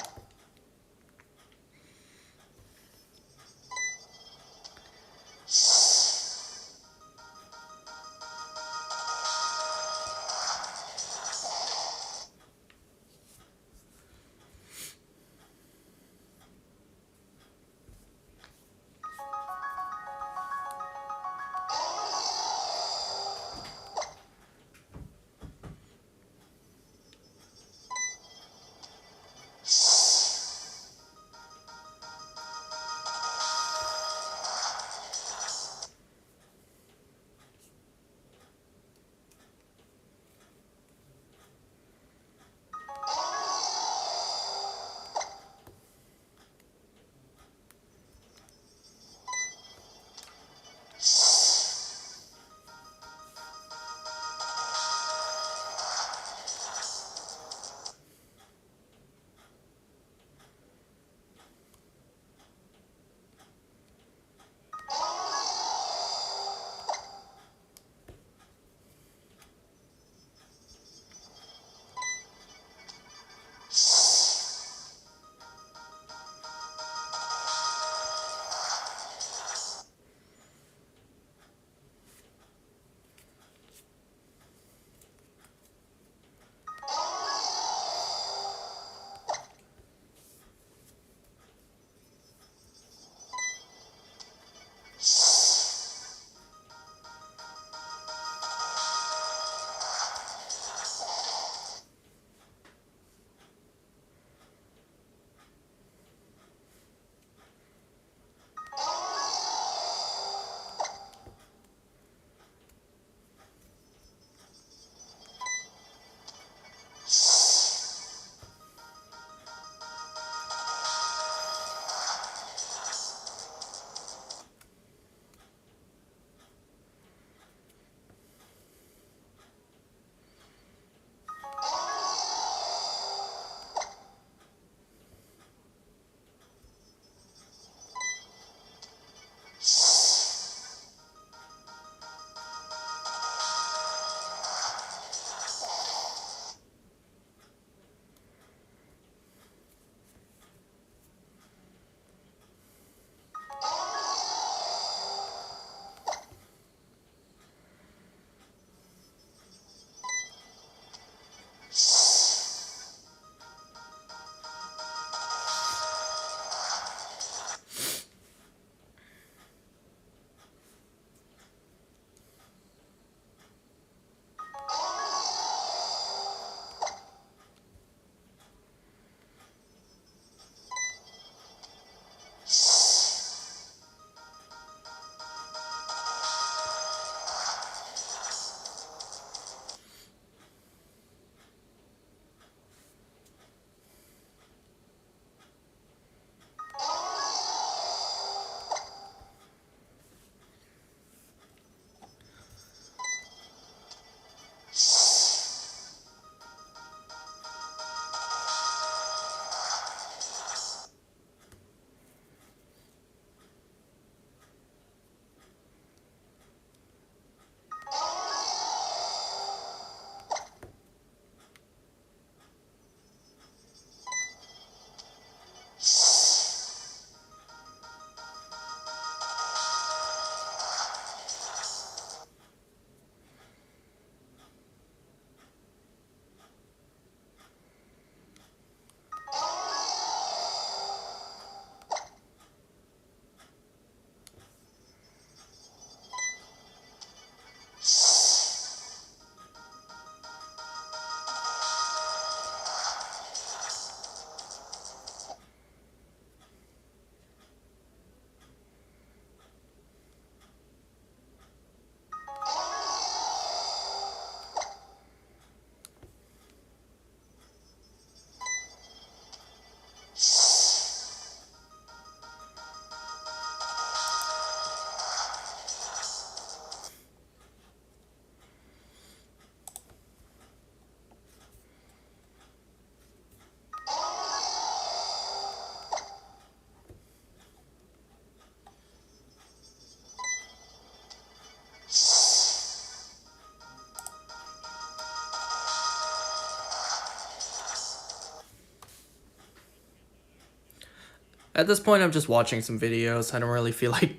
At this point, I'm just watching some videos. I don't really feel like,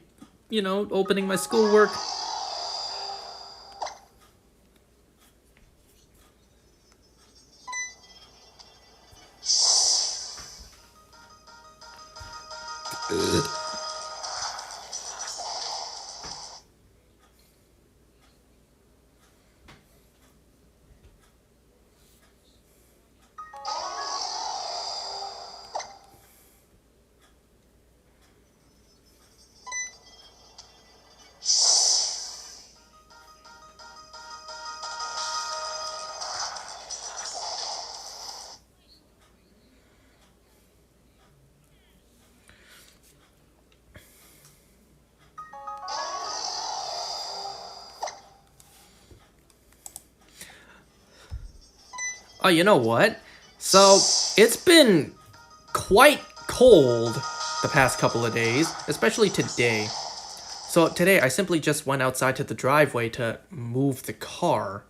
opening my schoolwork. Oh, you know what? So, it's been quite cold the past couple of days, especially today. So today, I simply just went outside to the driveway to move the car,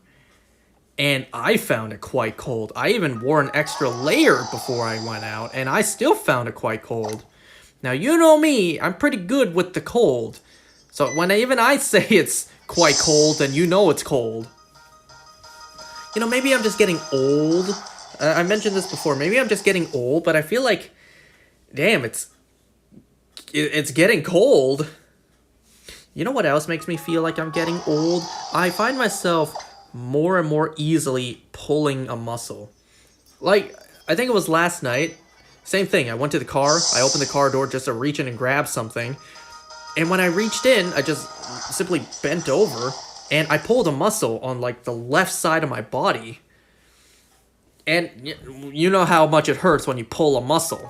and I found it quite cold. I even wore an extra layer before I went out, and I still found it quite cold. Now, you know me, I'm pretty good with the cold. So when even I say it's quite cold, then you know it's cold. Maybe I'm just getting old. I mentioned this before. Maybe I'm just getting old, but I feel like, damn, it's getting cold. You know what else makes me feel like I'm getting old? I find myself more and more easily pulling a muscle. Like, I think it was last night. Same thing. I went to the car. I opened the car door just to reach in and grab something. And when I reached in, I just simply bent over. And I pulled a muscle on, like, the left side of my body. And you know how much it hurts when you pull a muscle.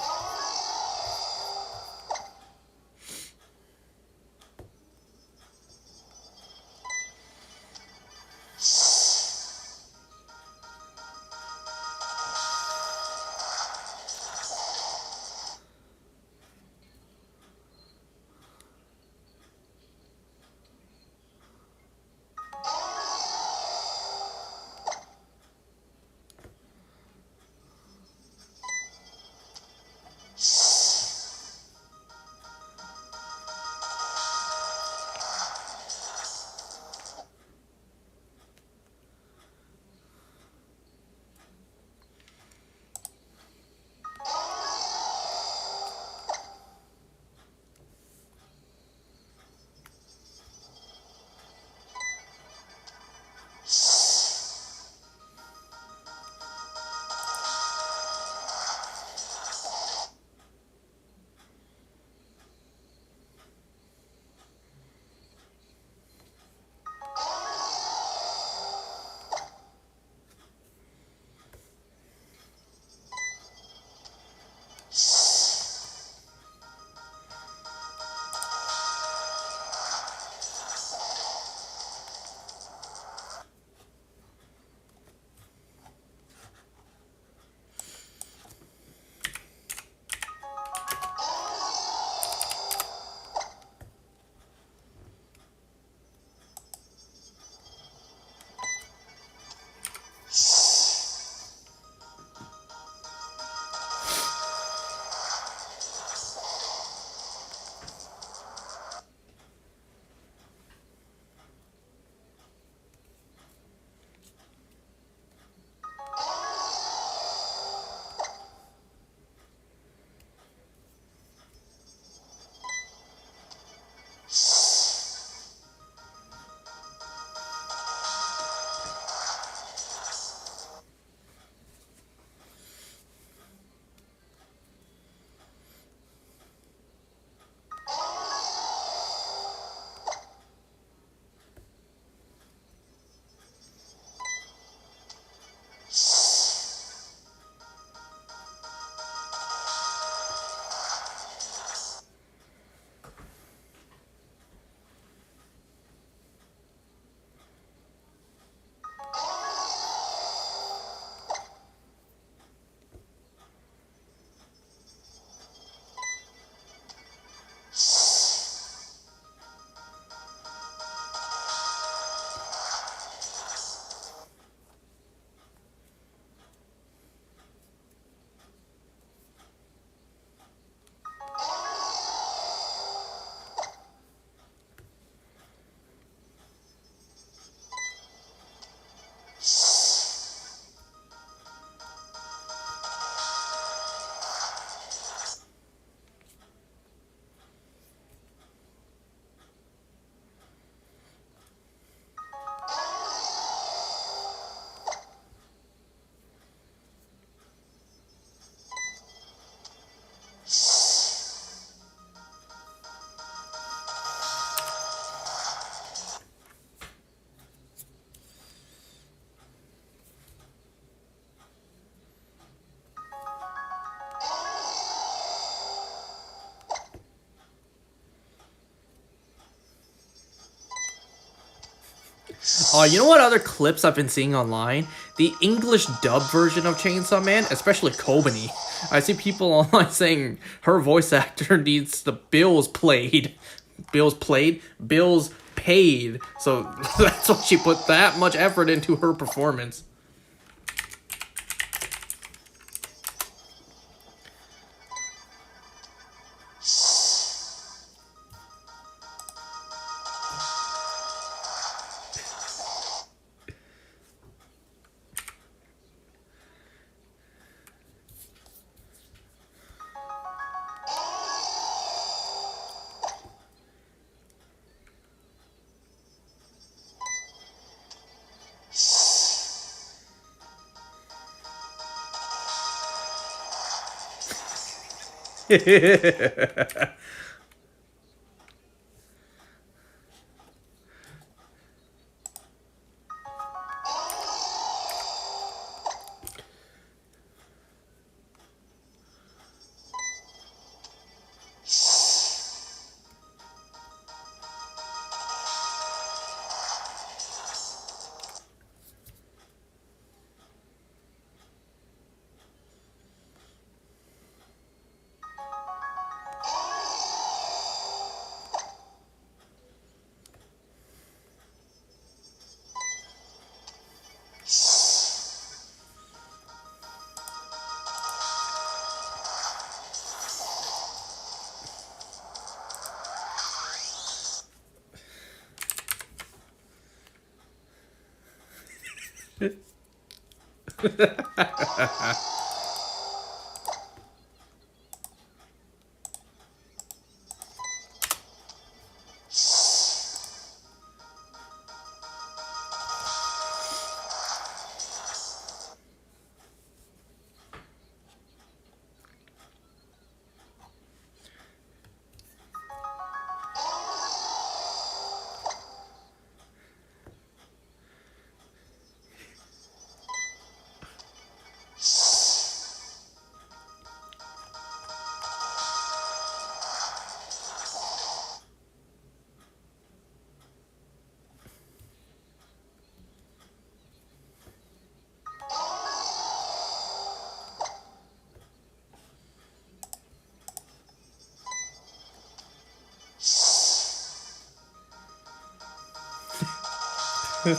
Oh, you know what other clips I've been seeing online? The English dub version of Chainsaw Man, especially Kobani. I see people online saying her voice actor needs the bills played. Bills played? Bills paid. So that's why she put that much effort into her performance.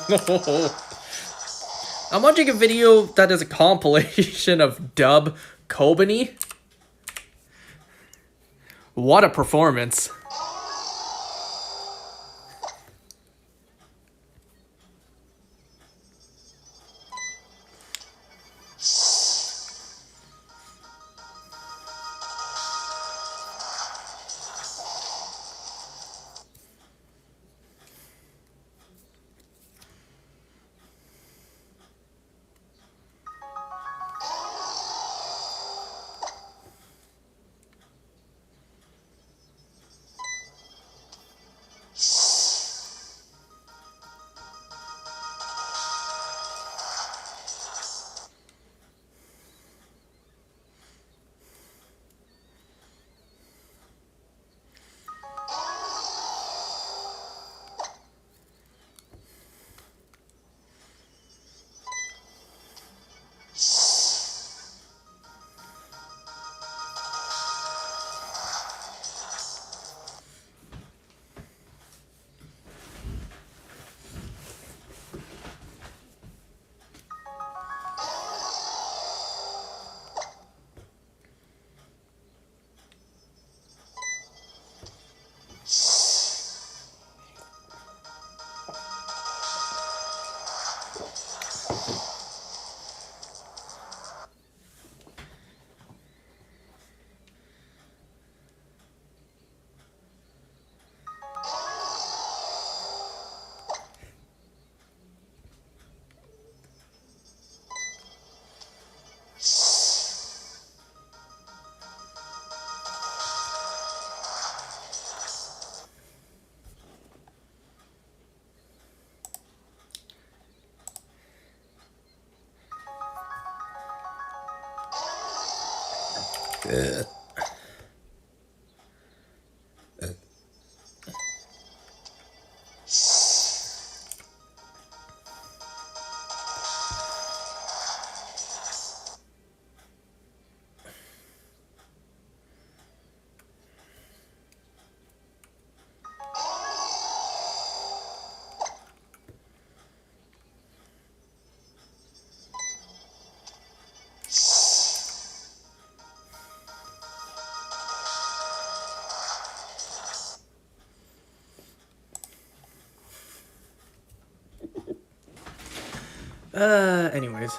No. I'm watching a video that is a compilation of dub Kobani. What a performance. Anyways.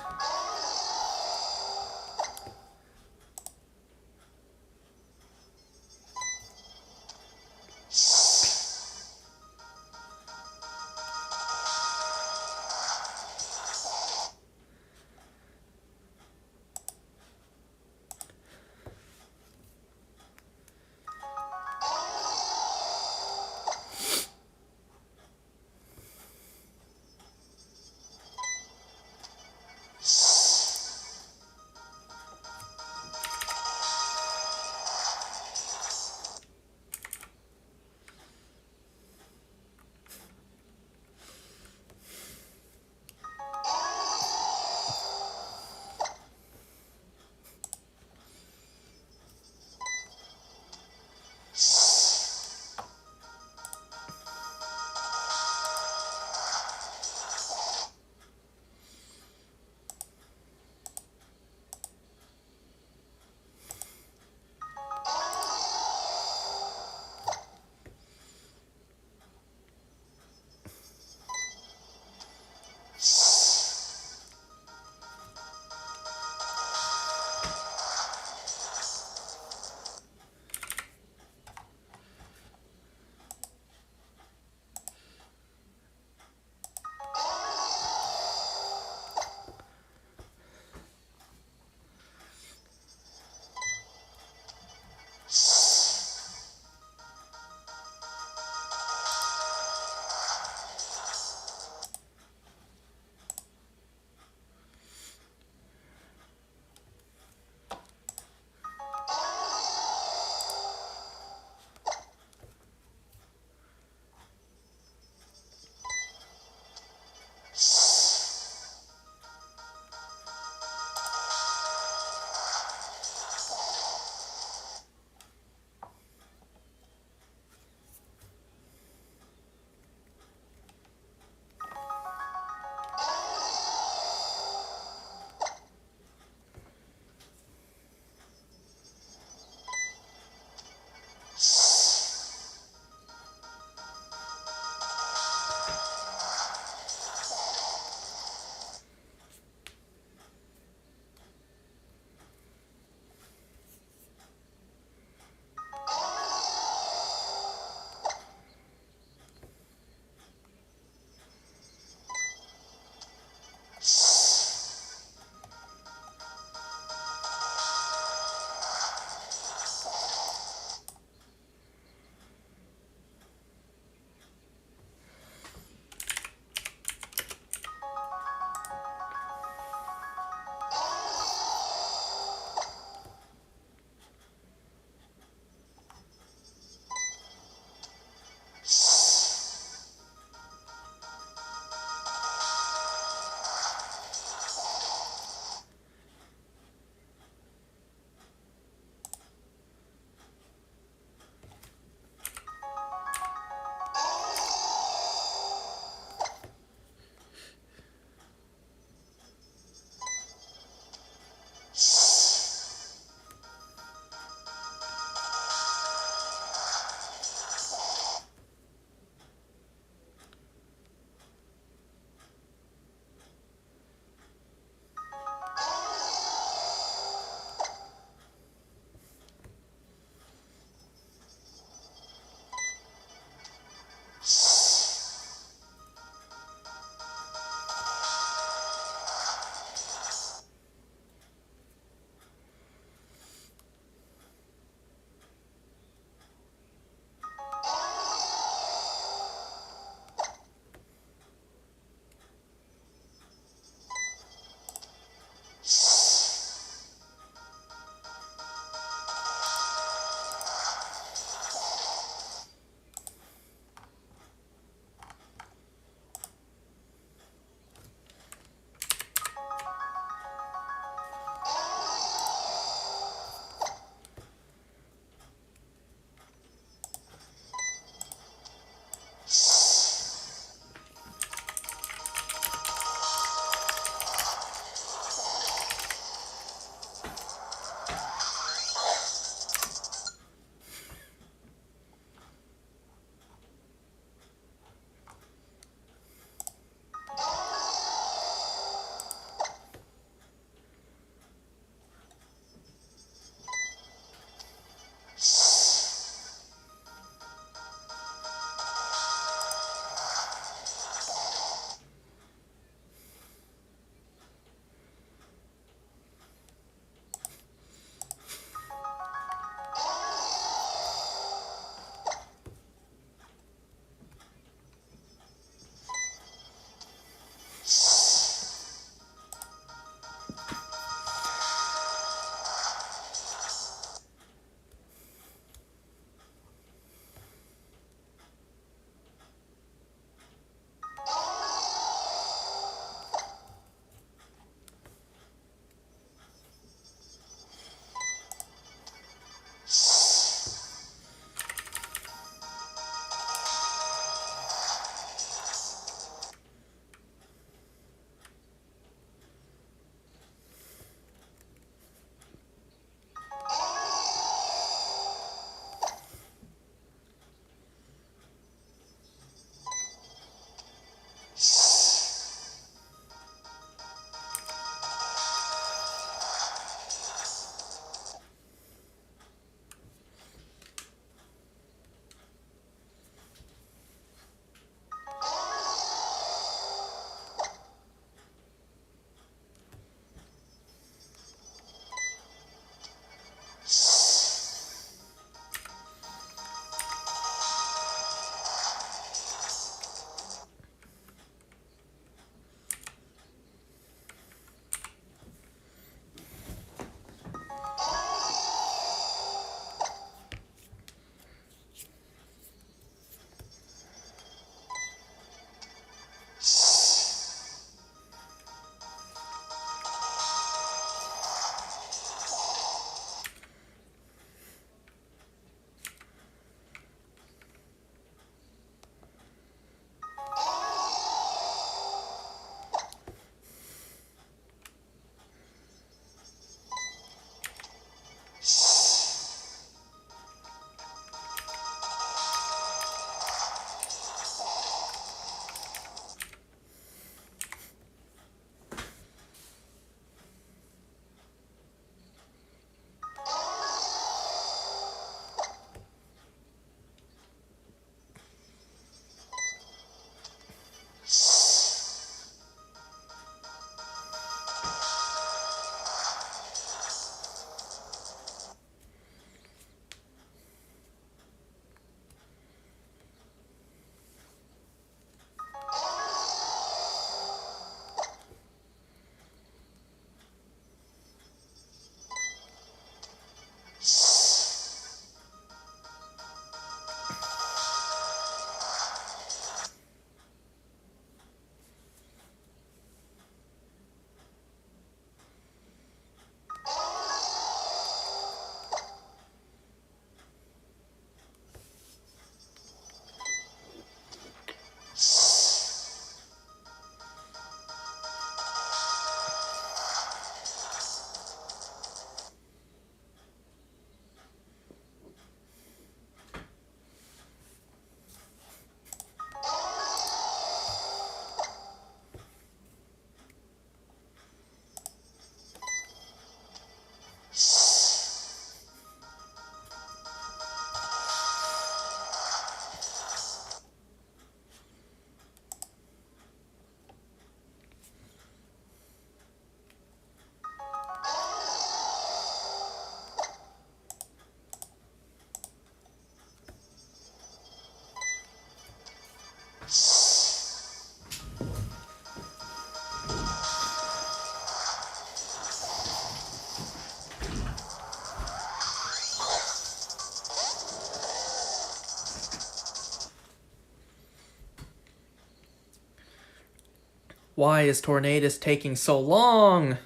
Why is Tornadus taking so long?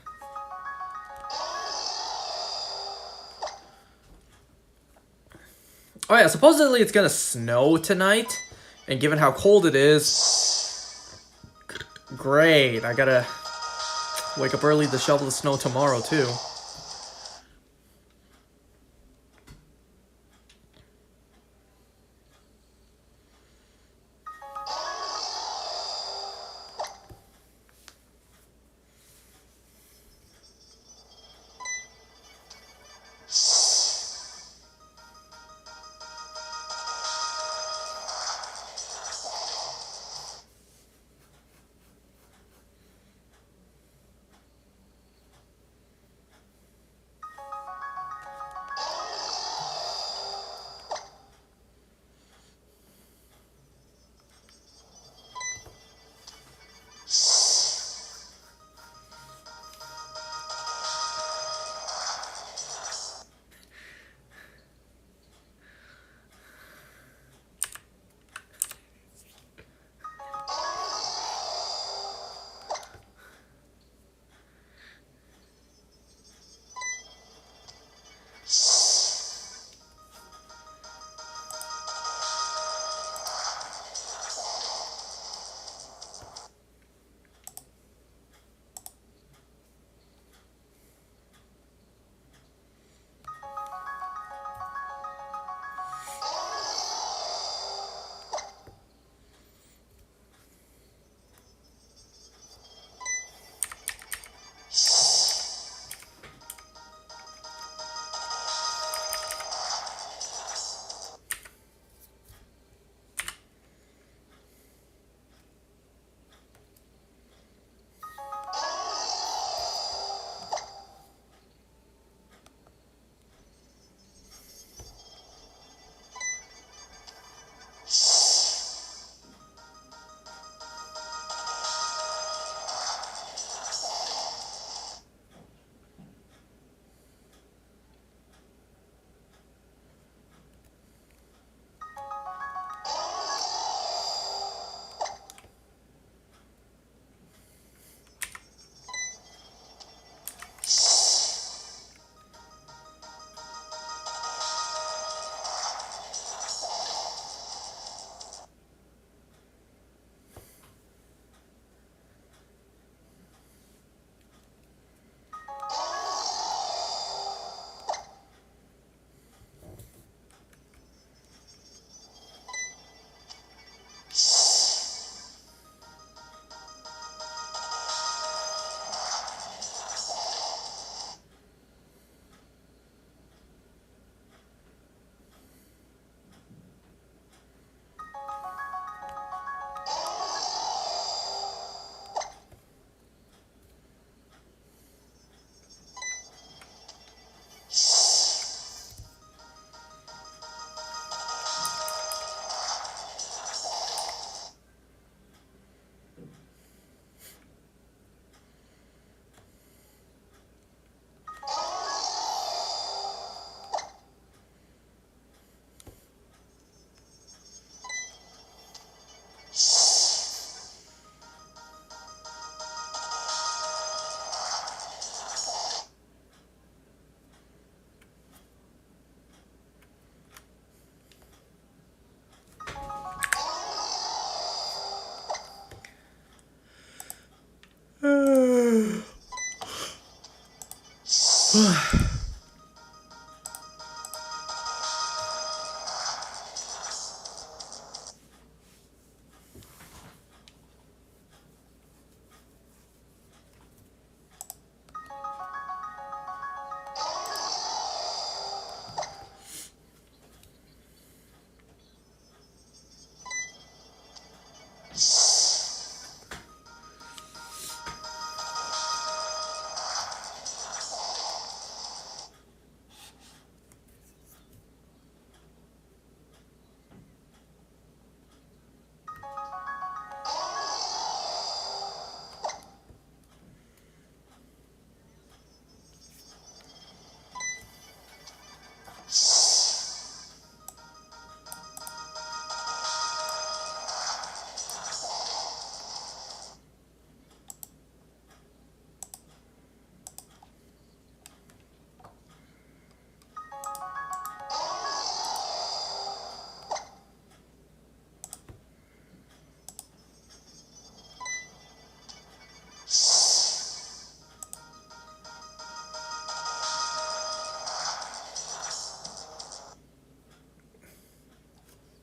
Oh yeah, supposedly it's gonna snow tonight. And given how cold it is... Great, I gotta wake up early to shovel the snow tomorrow too.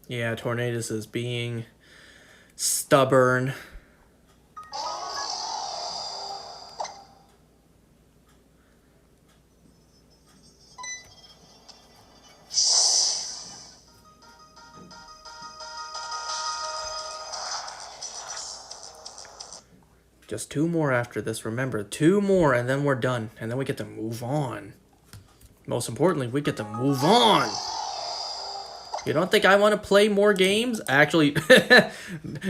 Yeah, Tornadus is being stubborn. Just 2 more after this, remember. 2 more, and then we're done. And then we get to move on. Most importantly, we get to move on. You don't think I want to play more games? Actually,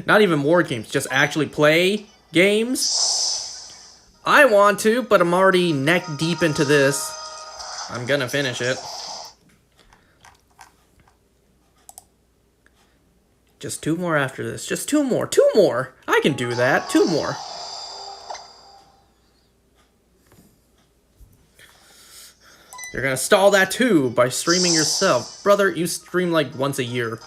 not even more games. Just actually play games. I want to, but I'm already neck deep into this. I'm gonna finish it. Just 2 more after this. Just 2 more. 2 more. I can do that. 2 more. You're gonna stall that too by streaming yourself. Brother, you stream like once a year.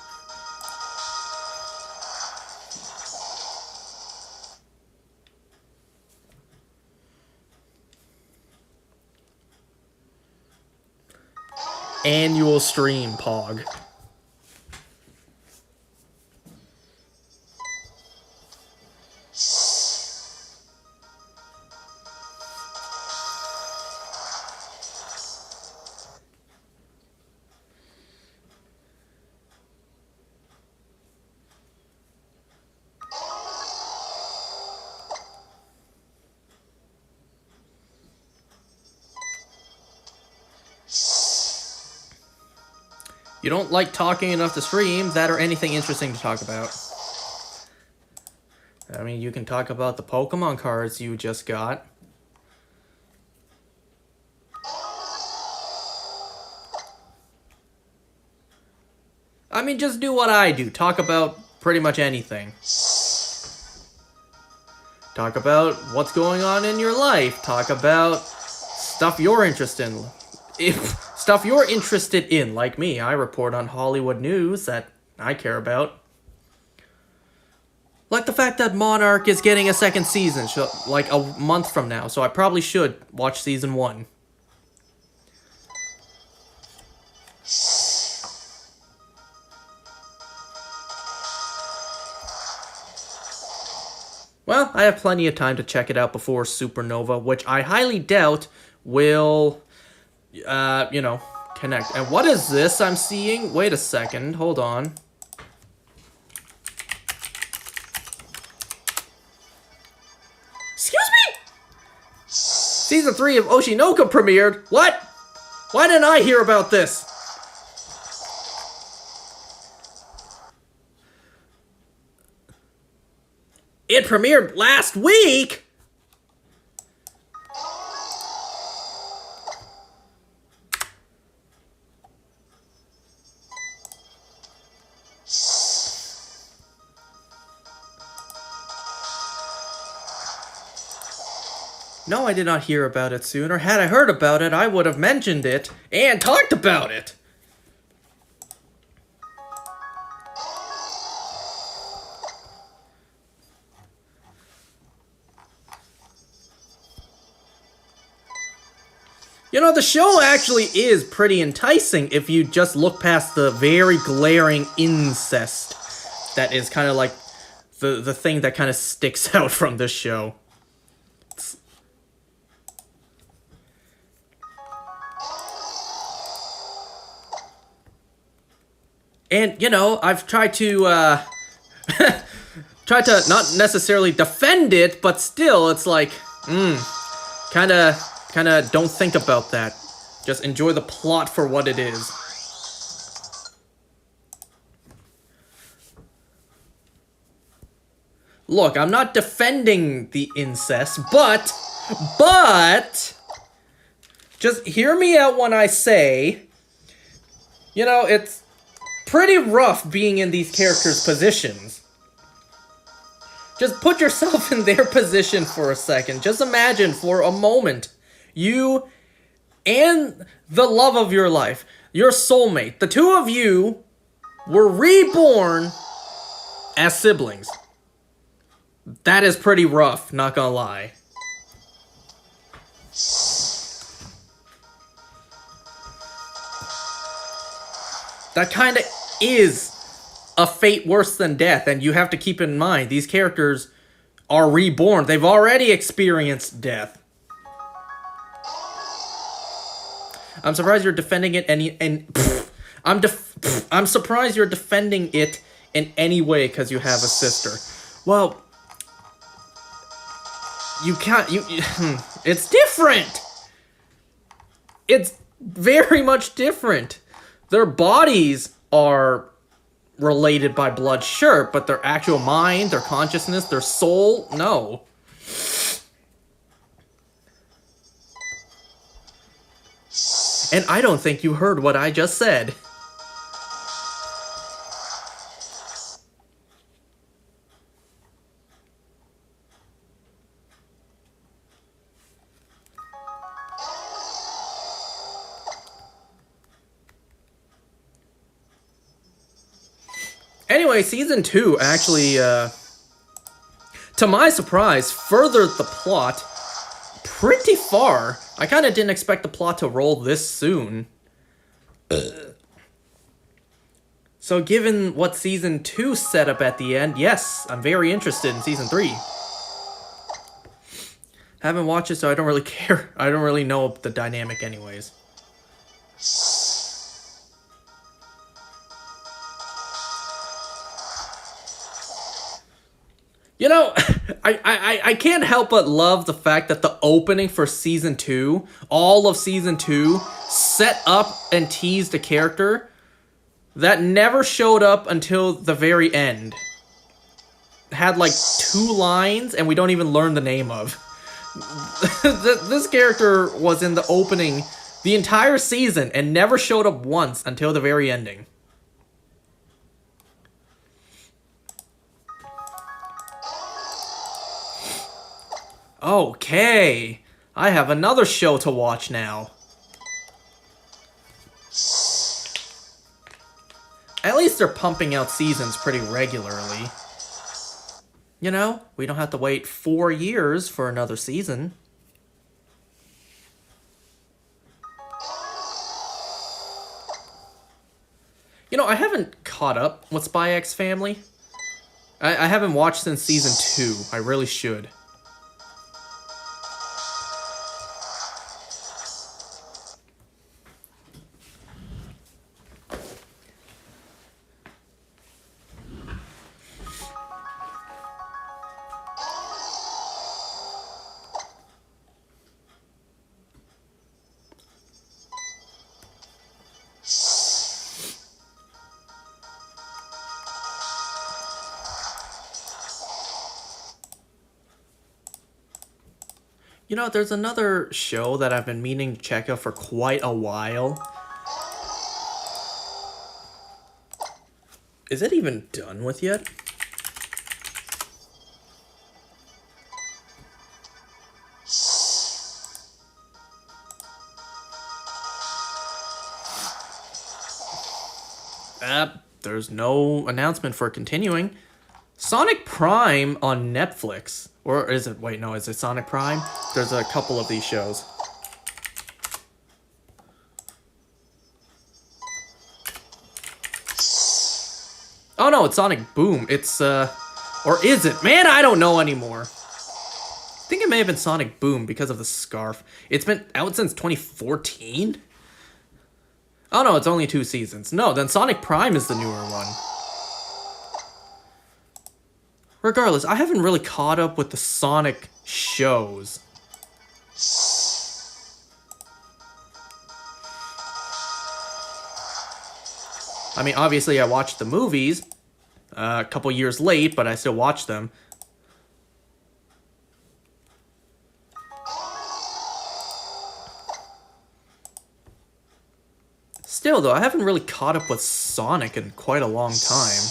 Annual stream, Pog. You don't like talking enough to stream, that or anything interesting to talk about. I mean, you can talk about the Pokemon cards you just got. I mean, just do what I do. Talk about pretty much anything. Talk about what's going on in your life. Talk about stuff you're interested in. Stuff you're interested in, like me. I report on Hollywood news that I care about. Like the fact that Monarch is getting a second season, like a month from now, so I probably should watch season 1. Well, I have plenty of time to check it out before Supernova, which I highly doubt will, you know, connect. And what is this I'm seeing? Wait a second, hold on. Excuse me? Season 3 of Oshinoka premiered? What? Why didn't I hear about this? It premiered last week? No, I did not hear about it sooner. Had I heard about it, I would have mentioned it and talked about it. You know, the show actually is pretty enticing if you just look past the very glaring incest that is kind of like the thing that kind of sticks out from this show. And, you know, I've tried to, not necessarily defend it, but still, it's like, kind of don't think about that. Just enjoy the plot for what it is. Look, I'm not defending the incest, but, just hear me out when I say, you know, it's pretty rough being in these characters' positions. Just put yourself in their position for a second. Just imagine for a moment, you and the love of your life, your soulmate, the two of you were reborn as siblings. That is pretty rough, not gonna lie. That kind of is a fate worse than death, and you have to keep in mind, these characters are reborn. They've already experienced death. I'm surprised you're defending it I'm surprised you're defending it in any way because you have a sister. Well, you can't, it's different! It's very much different. Their bodies are related by blood, sure, but their actual mind, their consciousness, their soul, no. And I don't think you heard what I just said. Anyway, Season 2 actually, to my surprise, furthered the plot pretty far. I kind of didn't expect the plot to roll this soon. So given what Season 2 set up at the end, yes, I'm very interested in Season 3. Haven't watched it, so I don't really care. I don't really know the dynamic anyways. You know, I can't help but love the fact that the opening for Season 2, all of Season 2, set up and teased a character that never showed up until the very end. Had like 2 lines, and we don't even learn the name of. This character was in the opening the entire season and never showed up once until the very ending. Okay, I have another show to watch now. At least they're pumping out seasons pretty regularly. You know, we don't have to wait 4 years for another season. You know, I haven't caught up with Spy X Family. I haven't watched since Season 2. I really should. You know, there's another show that I've been meaning to check out for quite a while. Is it even done with yet? There's no announcement for continuing. Sonic Prime on Netflix. Or is it, wait, no, is it Sonic Prime? There's a couple of these shows. Oh no, it's Sonic Boom. It's, or is it? Man, I don't know anymore. I think it may have been Sonic Boom because of the scarf. It's been out since 2014? Oh no, it's only 2 seasons. No, then Sonic Prime is the newer one. Regardless, I haven't really caught up with the Sonic shows. I mean, obviously I watched the movies a couple years late, but I still watched them. Still, though, I haven't really caught up with Sonic in quite a long time.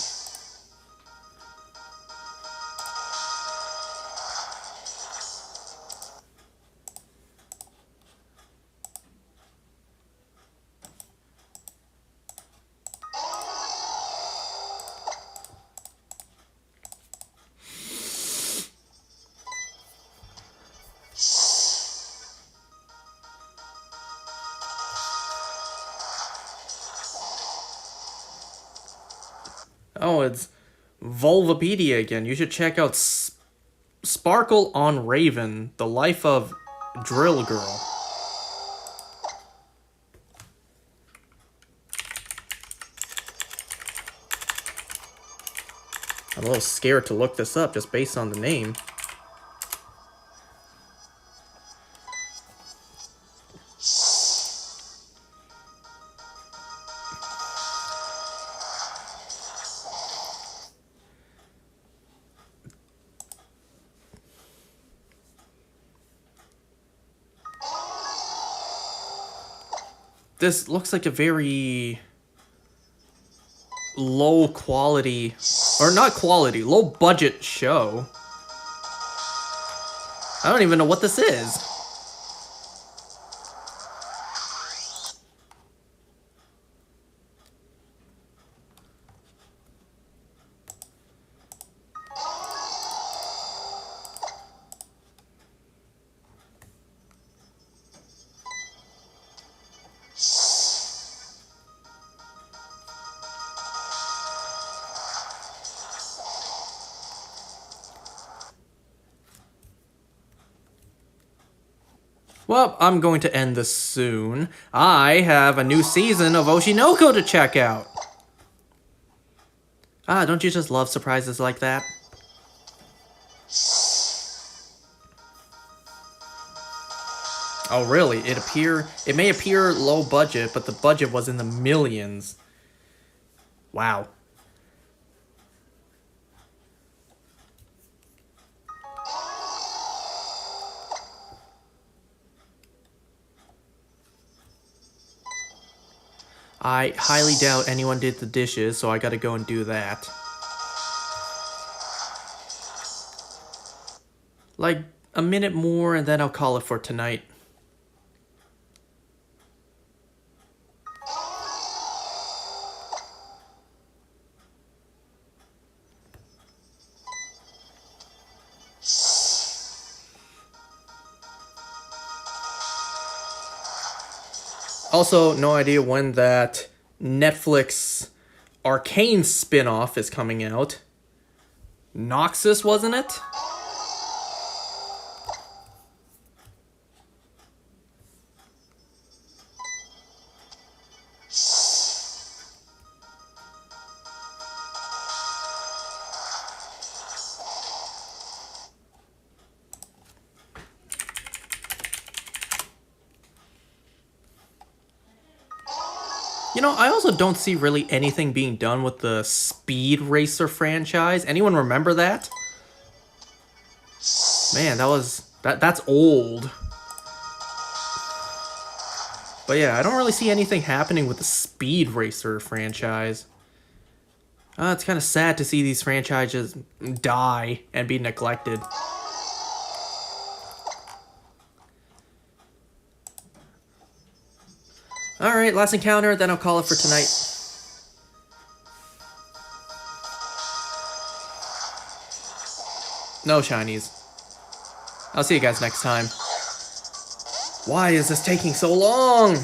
Oh, it's Vulvapedia again. You should check out Sparkle on Raven, The Life of Drill Girl. I'm a little scared to look this up just based on the name. This looks like a very low quality, or not quality, low budget show. I don't even know what this is. Well, I'm going to end this soon. I have a new season of Oshinoko to check out. Ah, don't you just love surprises like that? Oh, really? It may appear low budget, but the budget was in the millions. Wow. I highly doubt anyone did the dishes, so I gotta go and do that. Like, a minute more and then I'll call it for tonight. Also, no idea when that Netflix Arcane spin-off is coming out. Noxus, wasn't it? You know, I also don't see really anything being done with the Speed Racer franchise. Anyone remember that? Man, that's old. But yeah, I don't really see anything happening with the Speed Racer franchise. It's kind of sad to see these franchises die and be neglected. Alright, last encounter, then I'll call it for tonight. No shinies. I'll see you guys next time. Why is this taking so long?